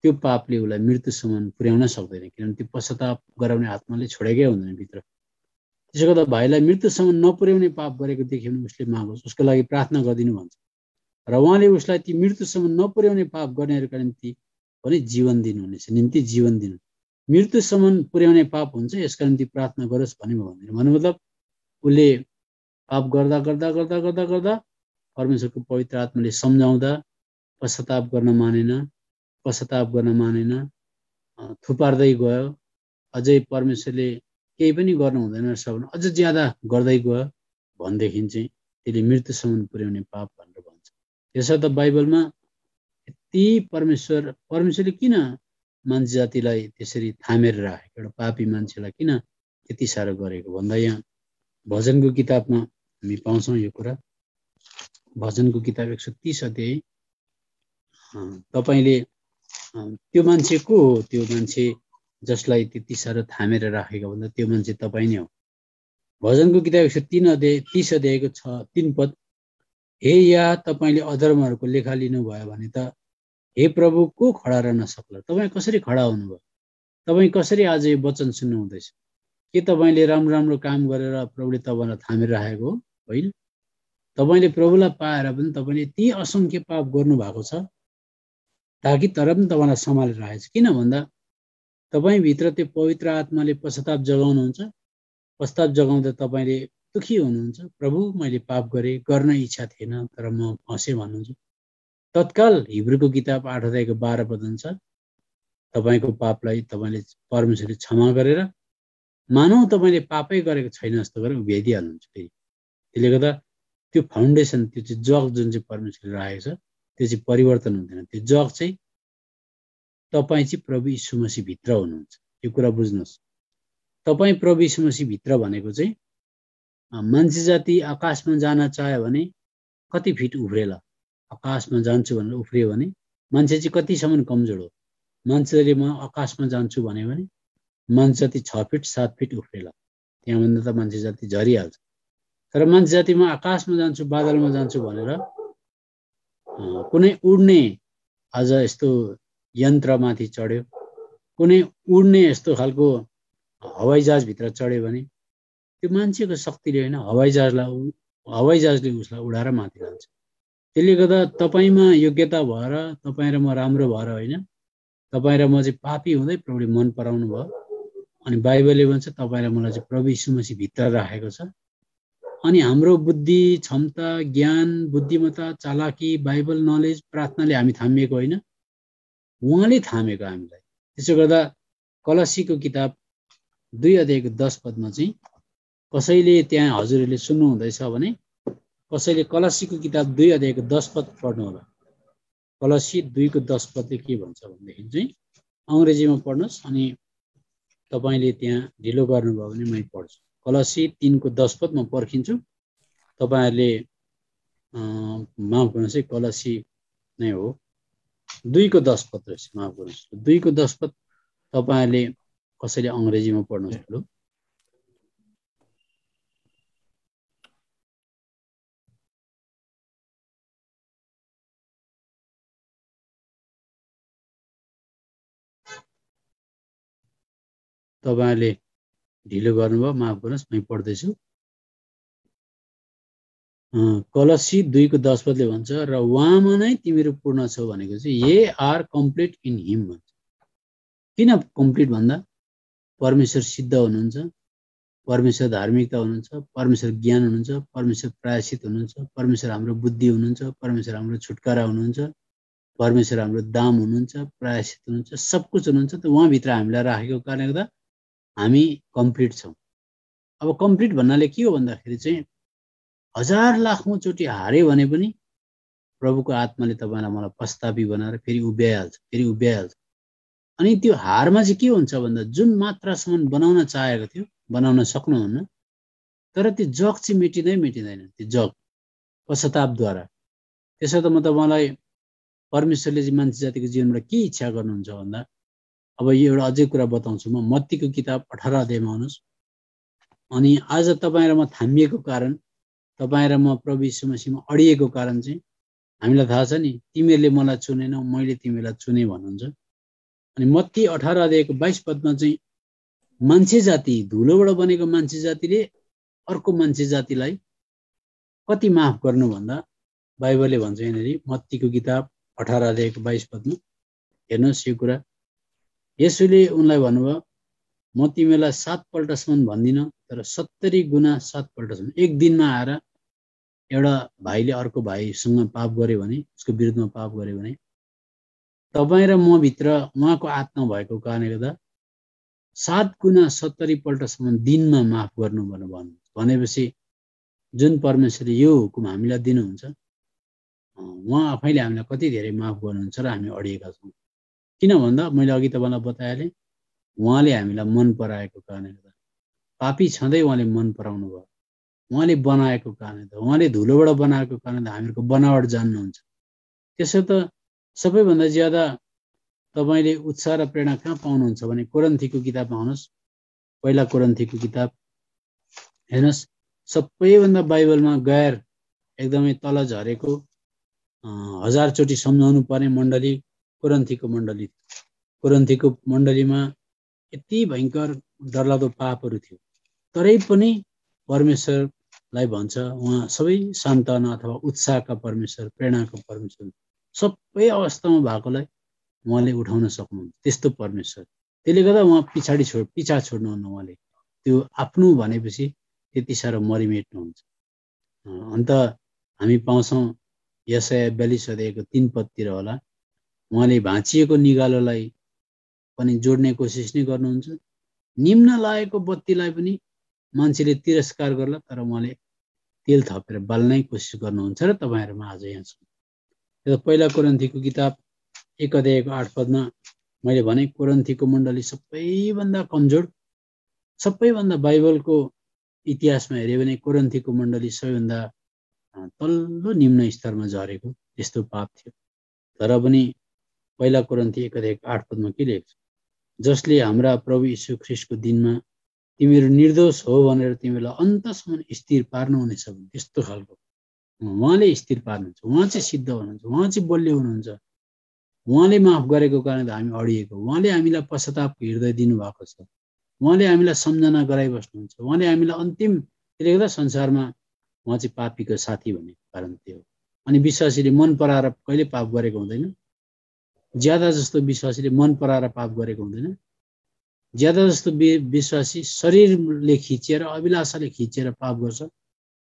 त्यो पापले उसलाई मृत्युसम्म पुर्याउन सक्दैन, किनभने त्यो पश्चाताप गराउने आत्माले छोडेकै हुँदैन भित्र। त्यसो गर्दा भाइलाई मृत्युसम्म नपुर्याउने पाप गरेको देख्यो भने उसले मागोस्, उसको लागि प्रार्थना गरिदिनु भन्छ। र उहाँले उसलाई ती मृत्युसम्म नपुर्याउने पाप गर्नेहरूका निम्ति पनि जीवन दिनुहुनेछ, निम्ति जीवन दिनु। मृत्युसम्म पुर्याउने पाप हुन्छ, यसका निम्ति प्रार्थना गरोस् भन्ने भन्दैन। भन्नु मतलब उसले पाप गर्दा गर्दा गर्दा गर्दा गर्दा परमेश्वरको पवित्र आत्माले सम्झाउँदा पश्चाताप गर्न मानेन, थुपार्दै गयो, अझै परमेश्वरले केही पनि गर्नु हुँदैन रहेछ भने अझ ज्यादा गर्दै गयो भनेदेखि चाहिँ त्यसले मृत्युसम्म पुर्याउने पाप भनेर भन्छ। त्यसर्थ बाइबलमा यति परमेश्वरले किन मान्छे जातिलाई त्यसरी थामेर राखेको, एउटा पापी मान्छेलाई किन त्यति साह्रो गरेको भन्दा यहाँ भजनको किताबमा हामी पाउँछौँ यो कुरा। भजनको किताब 130 अध्याय। तपाईँले त्यो मान्छे को हो? त्यो मान्छे जसलाई त्यति साह्रो थामेर राखेको भन्दा त्यो मान्छे तपाईँ नै हो। भजनको किताब 130 अध्यायको 3 पद, हे या तपाईँले अधर्महरूको लेखा लिनुभयो भने त हे प्रभु को खडा रहन सक्ला? तपाईँ कसरी खडा हुनुभयो? तपाईँ कसरी आज यो वचन सुन्नु हुँदैछ? के तपाईँले राम्रो राम्रो काम गरेर प्रभुले तपाईँलाई थामेर राखेको हो? होइन। तपाईँले प्रभुलाई पाएर पनि तपाईँले यति असङ्ख्य पाप गर्नु भएको छ ताकि तर पनि तपाईँलाई सम्हालेर राखेको छ। किन भन्दा तपाईँभित्र त्यो पवित्र आत्माले पश्चाताप जगाउनुहुन्छ। पश्चाताप जगाउँदा तपाईँले दुखी हुनुहुन्छ, प्रभु मैले पाप गरेँ, गर्न इच्छा थिएन तर म फसेँ भन्नुहुन्छ। तत्काल हिब्रूको किताब 8 अध्यायको 12 पद अनुसार तपाईँको पापलाई तपाईँले परमेश्वरले क्षमा गरेर मानौ तपाईँले पापै गरेको छैन जस्तो गरेर उभ्याइदिइहाल्नुहुन्छ। फेरि त्यसले गर्दा त्यो फाउन्डेसन, त्यो चाहिँ जग जुन चाहिँ परमेश्वरले राखेको छ त्यो चाहिँ परिवर्तन हुँदैन। त्यो जग चाहिँ तपाईँ चाहिँ प्रभु यीशु मसीह भित्र हुनुहुन्छ। यो कुरा बुझ्नुहोस्। तपाईँ प्रभु यीशु मसीह भित्र भनेको चाहिँ मान्छे जाति आकाशमा जान चाह्यो भने कति फिट उफ्रेला? आकाशमा जान्छु भनेर उफ्रियो भने मान्छे चाहिँ कतिसम्म कमजोर हो? मान्छेले म आकाशमा जान्छु भन्यो भने मान्छे जाति 6 फिट 7 फिट उफ्रेला, त्यहाँभन्दा त मान्छे जाति झरिहाल्छ। तर मान्छे जाति म आकाशमा जान्छु, बादलमा जान्छु भनेर कुनै उड्ने आज यस्तो यन्त्रमाथि चढ्यो, कुनै उड्ने यस्तो खालको हवाईजहाजभित्र चढ्यो भने त्यो मान्छेको शक्तिले होइन, हवाईजहाजले उसलाई उडाएर माथि लान्छ। त्यसले गर्दा तपाईँमा योग्यता भएर तपाईँ र म राम्रो भएर होइन, तपाईँ र म चाहिँ पापी हुँदै प्रभुले मन पराउनु भयो। अनि बाइबलले भन्छ तपाईँ र मलाई चाहिँ प्रभु यीशु मसीह भित्र राखेको छ। अनि हाम्रो बुद्धि, क्षमता, ज्ञान, बुद्धिमत्ता, चालाकी, बाइबल नलेज, प्रार्थनाले हामी थामिएको होइन, उहाँले थामेको हामीलाई। त्यसो गर्दा कलसीको किताब 2:10 चाहिँ कसैले त्यहाँ हजुरहरूले सुन्नु हुँदैछ भने कसैले कलसीको किताब 2:10 पढ्नु होला। कलसी 2:10 के भन्छ भनेदेखि चाहिँ अङ्ग्रेजीमा पढ्नुहोस्, अनि तपाईँले त्यहाँ ढिलो गर्नुभयो भने मै पढ्छु। कलसी 3:10 म पर्खिन्छु, तपाईँहरूले माफ गर्नुहोस् है, कलसी नै हो 2:10 माफ गर्नुहोस्, 2:10 तपाईँहरूले कसैले अङ्ग्रेजीमा पढ्नुहोस्। ठुलो तपाईँहरूले ढिलो गर्नुभयो, माफ गर्नुहोस्, मै पढ्दैछु। कलसी 2:10 भन्छ र उहाँमा नै तिमीहरू पूर्ण छौ भनेको चाहिँ ये आर कम्प्लिट इन हिम भन्छ। किन कम्प्लिट भन्दा परमेश्वर सिद्ध हुनुहुन्छ, परमेश्वर धार्मिकता हुनुहुन्छ, परमेश्वर ज्ञान हुनुहुन्छ, परमेश्वर प्रायश्चित हुनुहुन्छ, परमेश्वर हाम्रो बुद्धि हुनुहुन्छ, परमेश्वर हाम्रो छुटकारा हुनुहुन्छ, परमेश्वर हाम्रो दाम हुनुहुन्छ, प्रायश्चित हुनुहुन्छ, सब कुछ हुनुहुन्छ। त उहाँभित्र हामीलाई राखेको कारणले गर्दा हामी कम्प्लिट छौँ। अब कम्प्लिट भन्नाले के हो भन्दाखेरि चाहिँ 1000 लाखौँ चोटि हार्यो भने पनि प्रभुको आत्माले तपाईँलाई मलाई पस्तापी बनाएर फेरि उभ्याइहाल्छ। अनि त्यो हारमा चाहिँ के हुन्छ भन्दा जुन मात्रासम्म बनाउन चाहेको थियो बनाउन सक्नुहुन्न, तर त्यो जग चाहिँ मेटिँदैन। त्यो जग पश्चातापद्वारा। त्यसो त म तपाईँलाई परमेश्वरले चाहिँ मान्छे जातिको जीवनबाट के इच्छा गर्नुहुन्छ भन्दा अब यो एउटा अझै कुरा बताउँछु म। मत्तीको किताब 18 अध्यायमा आउनुहोस्। अनि आज तपाईँ र म थामिएको कारण, तपाईँ र म प्रभु यीशु मसीहमा अडिएको कारण चाहिँ हामीलाई थाहा छ नि, तिमीहरूले मलाई चुनेनौ, मैले तिमीलाई चुने भन्नुहुन्छ। अनि मत्ती 18 अध्यायको 22 चाहिँ मान्छे जाति, धुलोबाट बनेको मान्छे जातिले अर्को मान्छे जातिलाई कति माफ गर्नु भन्दा बाइबलले भन्छ यहाँनिर मत्तीको किताब 18 अध्यायको 22 हेर्नुहोस् यो कुरा। यसुले उनलाई भन्नुभयो, म तिमीलाई 7 पल्टसम्म भन्दिनँ, तर 70 गुणा 7 पल्टसम्म। एक दिनमा आएर एउटा भाइले अर्को भाइसँग पाप गर्यो भने, उसको विरुद्धमा पाप गर्यो भने तपाईँ र म भित्र उहाँको आत्मा भएको कारणले गर्दा 7 गुणा 70 पल्टसम्म दिनमा माफ गर्नु भनेपछि जुन परमेश्वरले यो हुकुम हामीलाई दिनुहुन्छ, उहाँ आफैले हामीलाई कति धेरै माफ गर्नुहुन्छ र हामी अडिएका छौँ। किन भन्दा मैले अघि तपाईँलाई बताएँ, उहाँले हामीलाई मन पराएको कारणले गर्दा, पापी छँदै उहाँले मन पराउनु भयो, उहाँले बनाएको कारणले गर्दा, उहाँले धुलोबाट बनाएको कारणले हामीहरूको बनावट जान्नुहुन्छ। त्यसो त सबैभन्दा ज्यादा तपाईँले उत्साह र प्रेरणा कहाँ पाउनुहुन्छ भने कोरिन्थीको किताबमा आउनुहोस्। पहिला कोरिन्थीको किताब हेर्नुहोस्। सबैभन्दा बाइबलमा गैर एकदमै तल झरेको 1000 चोटि सम्झाउनु पर्ने मण्डली कोरिन्थीको मण्डलीमा यति भयङ्कर डरलाग्दो पापहरू थियो, तरै पनि परमेश्वरलाई भन्छ उहाँ सबै सान्त्वना अथवा उत्साहका परमेश्वर, प्रेरणाको परमेश्वर, सबै अवस्थामा भएकोलाई उहाँले उठाउन सक्नुहुन्छ। त्यस्तो परमेश्वर। त्यसले गर्दा उहाँ पिछा छोड्नुहुन्न। उहाँले त्यो आफ्नो भनेपछि त्यति साह्रो मरिमेट्नुहुन्छ। अन्त हामी पाउँछौँ यशाया 42 अध्यायको 3 पदतिर होला, उहाँले भाँचिएको निगालोलाई पनि जोड्ने कोसिस नै गर्नुहुन्छ, निम्न लागेको बत्तीलाई पनि मान्छेले तिरस्कार गर्ला, तर उहाँले तेल थपेर बाल्नै कोसिस गर्नुहुन्छ र तपाईँहरूमा आज यहाँ छ। पहिला कोरिन्थीको किताब 1 अध्यायको 8 पदमा मैले भने कोरिन्थीको मण्डली सबैभन्दा कमजोर, सबैभन्दा बाइबलको इतिहासमा हेऱ्यो भने कोरिन्थीको मण्डली सबैभन्दा तल्लो निम्न स्तरमा झरेको त्यस्तो पाप थियो। तर पनि पहिला कोरिन्थी 1:8 के लेख्छ, जसले हाम्रा प्रभु यीशु ख्रीष्टको दिनमा तिमीहरू निर्दोष हो भनेर तिमीलाई अन्तसम्म स्थिर पार्नुहुनेछ भने त्यस्तो खालको उहाँले स्थिर पार्नुहुन्छ, उहाँ चाहिँ सिद्ध हुनुहुन्छ, उहाँ चाहिँ बलियो हुनुहुन्छ। उहाँले माफ गरेको कारण हामी अडिएको, उहाँले हामीलाई पश्चातापको हृदय दिनुभएको छ, उहाँले हामीलाई सम्झना गराइबस्नुहुन्छ, उहाँले हामीलाई अन्तिम त्यसले गर्दा संसारमा उहाँ चाहिँ पापीको साथी भन्ने कारण त्यो हो। अनि विश्वासीले मन पराएर कहिले पाप गरेको हुँदैन, ज्यादा जस्तो विश्वासीले मन पराएर पाप गरेको हुँदैन। ज्यादा जस्तो विश्वासी शरीरले खिचेर अभिलाषाले खिचेर पाप गर्छ,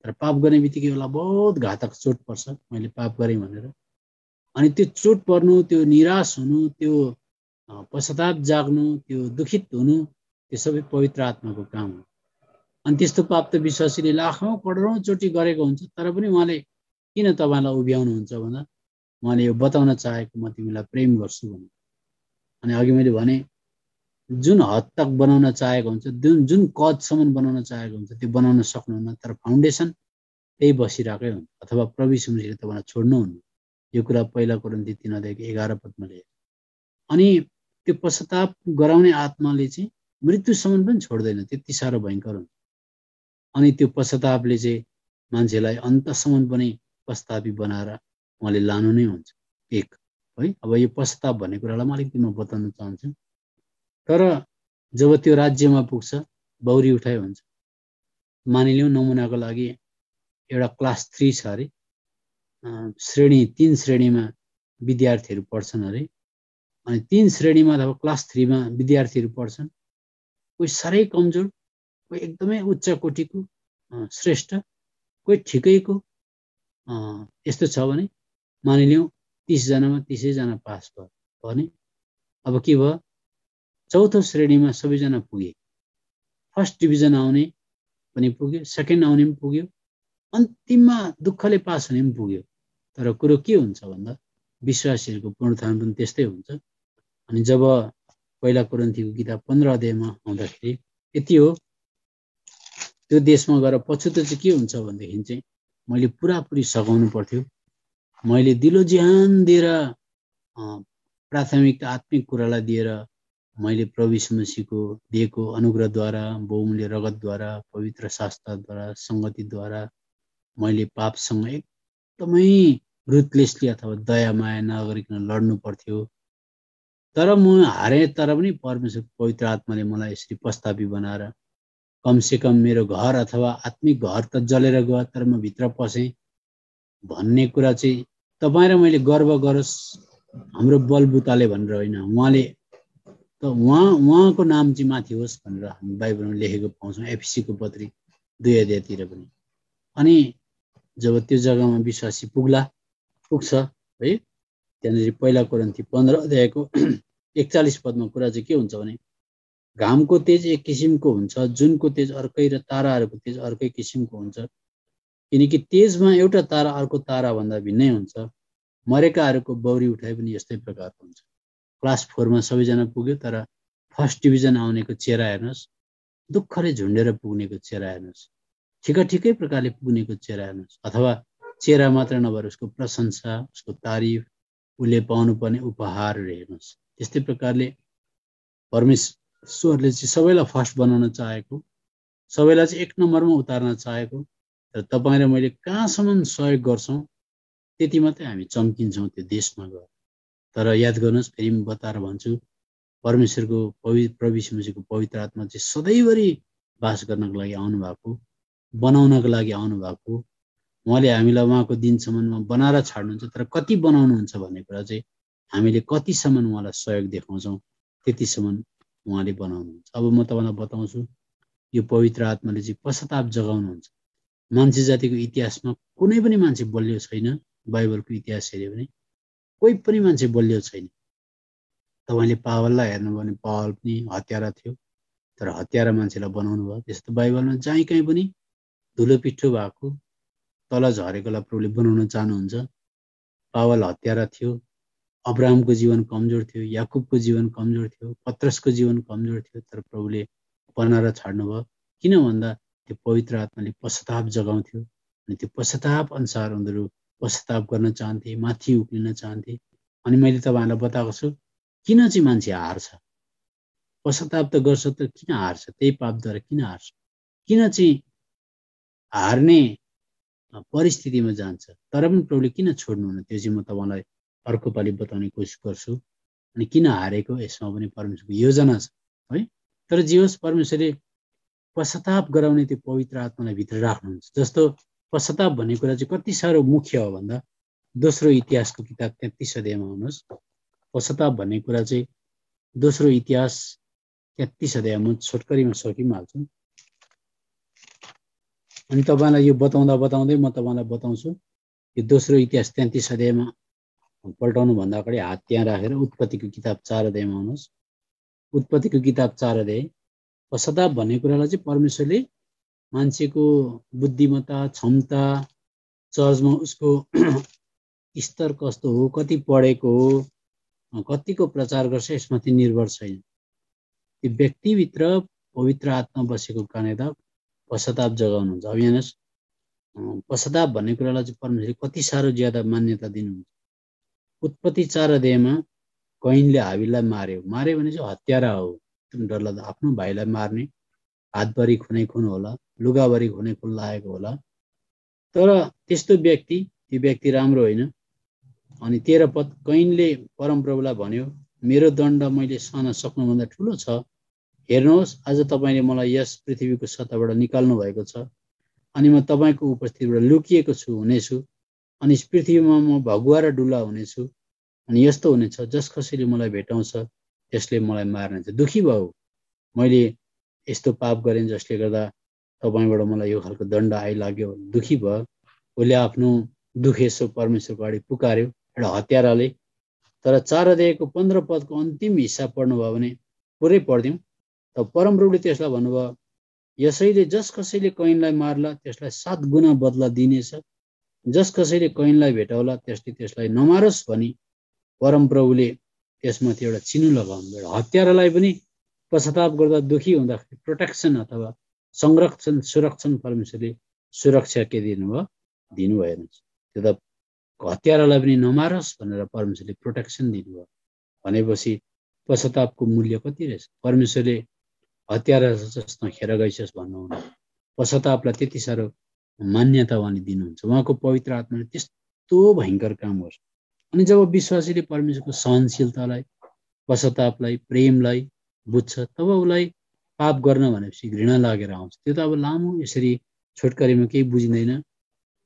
तर पाप गर्ने बित्तिकै उसलाई बहुत घातक चोट पर्छ, मैले पाप गरेँ भनेर। अनि त्यो चोट पर्नु, त्यो निराश हुनु, त्यो पश्चाताप जाग्नु, त्यो दुखित हुनु, त्यो सबै पवित्र आत्माको काम हो। अनि त्यस्तो पाप त विश्वासीले लाखौँ करोडौँ चोटि गरेको हुन्छ, तर पनि उहाँले किन तपाईँलाई उभ्याउनुहुन्छ भन्दा उहाँले यो बताउन चाहेको म तिमीलाई प्रेम गर्छु भन्नु। अनि अघि मैले भने जुन हद तक बनाउन चाहेको हुन्छ, जुन कदसम्म बनाउन चाहेको हुन्छ त्यो बनाउन सक्नुहुन्न, तर फाउन्डेसन त्यही बसिरहेकै हुन्छ, अथवा प्रभु यीशु मसीहले तपाईँलाई छोड्नुहुन्न। यो कुरा पहिला कोरिन्थी 3:11 लेख्छ। अनि त्यो पश्चाताप गराउने आत्माले चाहिँ मृत्युसम्म पनि छोड्दैन, त्यति साह्रो भयङ्कर हुन्छ। अनि त्यो पश्चातापले चाहिँ मान्छेलाई अन्तसम्म पनि पश्चातापी बनाएर उहाँले लानु नै हुन्छ एक है। अब यो पश्चाताप भन्ने कुरालाई म अलिकति म बताउन चाहन्छु। तर जब त्यो राज्यमा पुग्छ बौरी उठाइ हुन्छ। मानिलिउँ नमुनाको लागि एउटा क्लास 3 छ अरे, श्रेणी 3 श्रेणीमा विद्यार्थीहरू पढ्छन् अरे। अनि 3 श्रेणीमा अथवा क्लास 3 मा विद्यार्थीहरू पढ्छन्। कोही साह्रै कमजोर, कोही एकदमै उच्च कोटिको श्रेष्ठ, कोही ठिकैको यस्तो छ भने मानिलिउँ 30 जनामा 30 जना पास भयो भने अब के भयो, चौथो श्रेणीमा सबैजना पुगे। फर्स्ट डिभिजन आउने पनि पुग्यो, सेकेन्ड आउने पनि पुग्यो, अन्तिममा दुःखले पास हुने पनि पुग्यो। तर कुरो के हुन्छ भन्दा विश्वासीहरूको पुनरुत्थान पनि त्यस्तै हुन्छ। अनि जब पहिला कोरिन्थीको किताब 15 अध्यायमा आउँदाखेरि यति हो, त्यो देशमा गएर पछुतो चाहिँ के हुन्छ भनेदेखि चाहिँ मैले पुरापुरी सघाउनु पर्थ्यो, मैले दिलो ज्यान दिएर प्राथमिकता आत्मिक कुरालाई दिएर मैले प्रभु यीशु मसीहको दिएको अनुग्रहद्वारा, बहुमूल्य रगतद्वारा, पवित्र शास्त्रद्वारा, सङ्गतिद्वारा मैले पापसँग एकदमै रुथलेसली अथवा दया माया नगरिकन लड्नु पर्थ्यो। तर म हारेँ, तर पनि परमेश्वरको पवित्र आत्माले मलाई यसरी पश्चातापी बनाएर कमसेकम मेरो घर अथवा आत्मिक घर त जलेर गयो, तर म भित्र पसेँ भन्ने कुरा चाहिँ तपाईँ र मैले गर्व गरोस् हाम्रो बलबुताले भनेर होइन, उहाँले त उहाँको नाम चाहिँ माथि होस् भनेर हामी बाइबलमा लेखेको पाउँछौँ, एफिसीको पत्री 2 अध्यायतिर पनि। अनि जब त्यो जग्गामा विश्वासी पुग्छ है, त्यहाँनिर पहिला कोरिन्थी 15 अध्यायको 41 पदमा कुरा चाहिँ के हुन्छ भने, घामको तेज एक किसिमको हुन्छ, जुनको तेज अर्कै र ताराहरूको तेज अर्कै किसिमको हुन्छ, किनकि तेजमा एउटा तारा अर्को तारा भन्दा भिन्नै हुन्छ। मरेकाहरूको बौरी उठाइ पनि यस्तै प्रकारको हुन्छ। क्लास 4 मा सबैजना पुग्यो, तर फर्स्ट डिभिजन आउनेको चेहरा हेर्नुहोस्, दुःखले झुन्डेर पुग्नेको चेहरा हेर्नुहोस्, ठिकै प्रकारले पुग्नेको चेहरा हेर्नुहोस्, अथवा चेहरा मात्र नभएर उसको प्रशंसा, उसको तारिफ, उसले पाउनुपर्ने उपहारहरू हेर्नुहोस्। त्यस्तै प्रकारले परमेश्वरले चाहिँ सबैलाई फर्स्ट बनाउन चाहेको, सबैलाई चाहिँ 1 नम्बरमा उतार्न चाहेको। तर तपाईँ र मैले कहाँसम्म सहयोग गर्छौँ त्यति मात्रै हामी चम्किन्छौँ त्यो देशमा गएर। तर याद गर्नुहोस्, फेरि म बताएर भन्छु, परमेश्वरको प्रभु यीशु मसीहको पवित्र आत्मा चाहिँ सधैँभरि वास गर्नको लागि आउनुभएको, बनाउनको लागि आउनुभएको। उहाँले हामीलाई उहाँको दिनसम्ममा बनाएर छाड्नुहुन्छ, तर कति बनाउनुहुन्छ भन्ने कुरा चाहिँ हामीले कतिसम्म उहाँलाई सहयोग देखाउँछौँ त्यतिसम्म उहाँले बनाउनुहुन्छ। अब म तपाईँलाई बताउँछु, यो पवित्र आत्माले चाहिँ पश्चाताप जगाउनुहुन्छ। मान्छे जातिको इतिहासमा कुनै पनि मान्छे बलियो छैन। बाइबलको इतिहास हेऱ्यो भने कोही पनि मान्छे बलियो छैन। तपाईँले पावललाई हेर्नुभयो भने पावल पनि हत्यारा थियो, तर हत्यारा मान्छेलाई बनाउनु भयो। त्यस्तो बाइबलमा जहीँ कहीँ पनि धुलो पिठो भएको, तल झरेकोलाई प्रभुले बनाउन चाहनुहुन्छ। पावल हत्यारा थियो, अब्राहमको जीवन कमजोर थियो, याकुबको जीवन कमजोर थियो, पत्रसको जीवन कमजोर थियो, तर प्रभुले बनाएर छाड्नुभयो। किन भन्दा त्यो पवित्र आत्माले पश्चाताप जगाउँथ्यो अनि त्यो पश्चाताप अनुसार उनीहरू पश्चाताप गर्न चाहन्थे, माथि उक्लिन चाहन्थे। अनि मैले तपाईँहरूलाई बताएको छु किन चाहिँ मान्छे हार्छ, पश्चाताप त गर्छ त किन हार्छ, त्यही पापद्वारा किन हार्छ, किन चाहिँ हार्ने परिस्थितिमा जान्छ। तर पनि प्रभुले किन छोड्नुहुन्न, त्यो चाहिँ म तपाईँलाई अर्को पालि बताउने कोसिस गर्छु। अनि किन हारेको यसमा पनि परमेश्वरको योजना छ है। तर जे होस्, परमेश्वरले पश्चाताप गराउने त्यो पवित्र आत्मालाई भित्र राख्नुहुन्छ। जस्तो पश्चाताप भन्ने कुरा चाहिँ कति साह्रो मुख्य हो भन्दा दोस्रो इतिहासको किताब 33 अध्यायमा आउनुहोस्। पश्चाताप भन्ने कुरा चाहिँ दोस्रो इतिहास 33 अध्यायमा छोटकरीमा सकिहाल्छु। अनि तपाईँलाई यो बताउँदै म तपाईँलाई बताउँछु। यो दोस्रो इतिहास 33 अध्यायमा पल्टाउनु भन्दा अगाडि हात त्यहाँ राखेर उत्पत्तिको किताब 4 अध्यायमा आउनुहोस्। उत्पत्तिको किताब 4 अध्याय। पश्चाताप भन्ने कुरालाई चाहिँ परमेश्वरले मान्छेको बुद्धिमत्ता, क्षमता, चर्चमा उसको स्तर कस्तो हो, कति पढेको हो, कतिको प्रचार गर्छ, यसमाथि निर्भर छैन। त्यो व्यक्तिभित्र पवित्र आत्मा बसेको कारणले त पश्चाताप जगाउनुहुन्छ। अब हेर्नुहोस्, पश्चाताप भन्ने कुरालाई चाहिँ परमेश्वरले कति साह्रो ज्यादा मान्यता दिनुहुन्छ। उत्पत्ति 4 अध्यायमा कैनले हाबिललाई मार्यो भने चाहिँ हत्यारा हो। एकदम डरलाग्दो, आफ्नो भाइलाई मार्ने, हातभरि खुनै खुन होला, लुगाभरि खुनै खुन लागेको होला। तर त्यस्तो व्यक्ति, त्यो व्यक्ति राम्रो होइन। अनि 13 पद, कैनले परमप्रभुलाई भन्यो, मेरो दण्ड मैले सहन सक्नुभन्दा ठुलो छ। हेर्नुहोस्, आज तपाईँले मलाई यस पृथ्वीको सतहबाट निकाल्नु भएको छ अनि म तपाईँको उपस्थितिबाट लुकिएको हुनेछु। अनि यस पृथ्वीमा म भगुवा र डुला हुनेछु। अनि यस्तो हुनेछ, जस कसैले मलाई भेटाउँछ त्यसले मलाई मार्नेछ। दुखी भयो, मैले यस्तो पाप गरेँ जसले गर्दा तपाईँबाट मलाई यो खालको दण्ड आइलाग्यो। दुखी भयो, उसले आफ्नो दुख यसो परमेश्वरको अगाडि पुकार्यो एउटा हत्याराले। तर 4 अध्यायको 15 पदको अन्तिम हिस्सा पढ्नुभयो भने पुरै पढ्दिउँ। तब परमप्रभुले त्यसलाई भन्नुभयो, यसैले जस कसैले कैनलाई मार्ला त्यसलाई 7 गुणा बदला दिनेछ, जस कसैले कैनलाई भेटाउला त्यसले त्यसलाई नमारोस् भनी परमप्रभुले त्यसमाथि एउटा चिन्ह लगाउनु। एउटा हत्यारालाई पनि पश्चाताप गर्दा दुखी हुँदाखेरि प्रोटेक्सन अथवा संरक्षण, सुरक्षण परमेश्वरले सुरक्षा के दिनुभयो, हेर्नुहोस्। त्यो त हत्यारालाई पनि नमारोस् भनेर परमेश्वरले प्रोटेक्सन दिनुभयो भनेपछि पश्चातापको मूल्य कति रहेछ। परमेश्वरले हत्यारा जस्तो खेर गइसस् भन्नुहुन्न, पश्चातापलाई त्यति साह्रो मान्यता उहाँले दिनुहुन्छ। उहाँको पवित्र आत्माले त्यस्तो भयङ्कर काम गर्छ। अनि जब विश्वासीले परमेश्वरको सहनशीलतालाई, पश्चातापलाई, प्रेमलाई बुझ्छ, तब उसलाई पाप गर्न भनेपछि घृणा लागेर आउँछ। त्यो त अब लामो यसरी छोटकरीमा केही बुझिँदैन,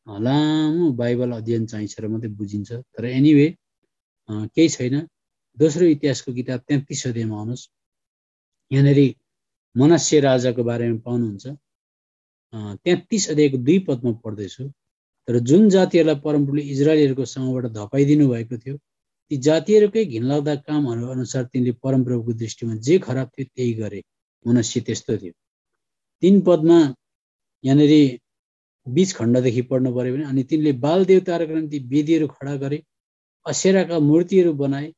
लामो बाइबल अध्ययन चाहिन्छ र मात्रै बुझिन्छ। तर एनिवे केही छैन। दोस्रो इतिहासको किताब 33 अध्यायमा आउनुहोस्। यहाँनिर मनस्से राजाको बारेमा पाउनुहुन्छ। 33 अध्यायको 2 पदमा पढ्दैछु। तर जुन जातिहरूलाई परमप्रभुले इजरायलीहरूको समूहबाट धपाइदिनु भएको थियो, ती जातिहरूकै घिनलाग्दा कामहरू अनुसार तिनले परमप्रभुको दृष्टिमा जे खराब थियो त्यही गरे। मनस्से त्यस्तो थियो। 3 पदमा यहाँनिर 20 खण्डदेखि पढ्नु पर्यो भने, अनि तिनले बाल देवताहरूको निम्ति वेदीहरू खडा गरे, असेराका मूर्तिहरू बनाए,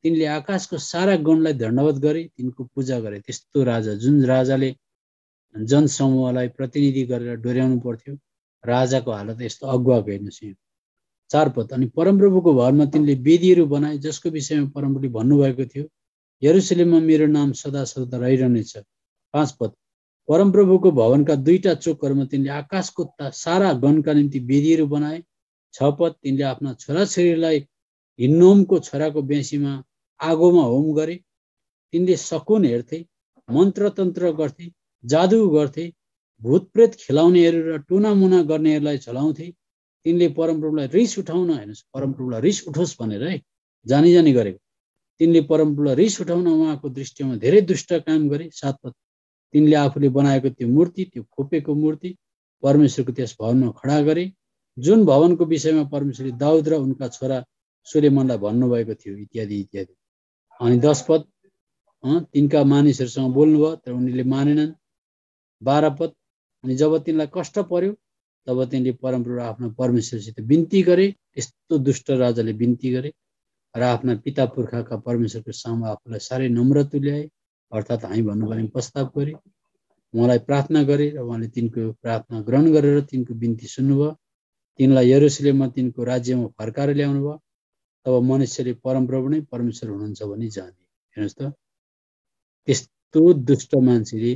तिनले आकाशको सारा गणलाई दण्डवत गरे, तिनको पूजा गरे। त्यस्तो राजा, जुन राजाले जनसमूहलाई प्रतिनिधि गरेर डोर्याउनु पर्थ्यो, राजाको हालत यस्तो अगुवाको हेर्नुहोस्। 4 पद, अनि परमप्रभुको भवनमा तिनले वेदीहरू बनाए, जसको विषयमा परमप्रभुले भन्नुभएको थियो, यरुशलेममा मेरो नाम सदा सर्वदा रहिरहनेछ। 5 पद, परमप्रभुको भवनका 2टा चोकहरूमा तिनले आकाशको सारा गणका निम्ति वेदीहरू बनाए। 6 पद, तिनले आफ्ना छोराछोरीलाई हिन्नोमको छोराको बेसीमा आगोमा होम गरे। तिनले शकुन हेर्थे, मन्त्रतन्त्र गर्थे, जादु गर्थे, भूतप्रेत खेलाउनेहरू र टुनामुना गर्नेहरूलाई चलाउँथे। तिनले परमप्रभुलाई रिस उठाउन, हेर्नुहोस्, परमप्रभुलाई रिस उठोस् भनेर है जानी गरेको। तिनले परमप्रभुलाई रिस उठाउन उहाँको दृष्टिमा धेरै दुष्ट काम गरे। 7 पद, तिनले आफूले बनाएको त्यो मूर्ति, त्यो खोपेको मूर्ति परमेश्वरको त्यस भवनमा खडा गरे, जुन भवनको विषयमा परमेश्वरले दाउद र उनका छोरा सुलेमनलाई भन्नुभएको थियो, इत्यादि इत्यादि। अनि 10 पद, तिनका मानिसहरूसँग बोल्नुभयो तर उनीहरूले मानेनन्। 12 पद, अनि जब तिनलाई कष्ट पर्यो तब तिनले परमप्रभु आफ्नो परमेश्वरसित बिन्ती गरे। यस्तो दुष्ट राजाले बिन्ती गरे। र आफ्ना पिता पुर्खाका परमेश्वरको सामु आफूलाई साह्रै नम्र तुल्याए, अर्थात् हामी भन्नुपर्ने प्रस्ताव गरे, उहाँलाई प्रार्थना गरे र उहाँले तिनको प्रार्थना ग्रहण गरेर तिनको बिन्ती सुन्नुभयो, तिनलाई यरुशलेममा तिनको राज्यमा फर्काएर ल्याउनु भयो। तब मनुष्यले परमप्रभु नै परमेश्वर हुनुहुन्छ भनी जाने। हेर्नुहोस् त, त्यस्तो दुष्ट मान्छेले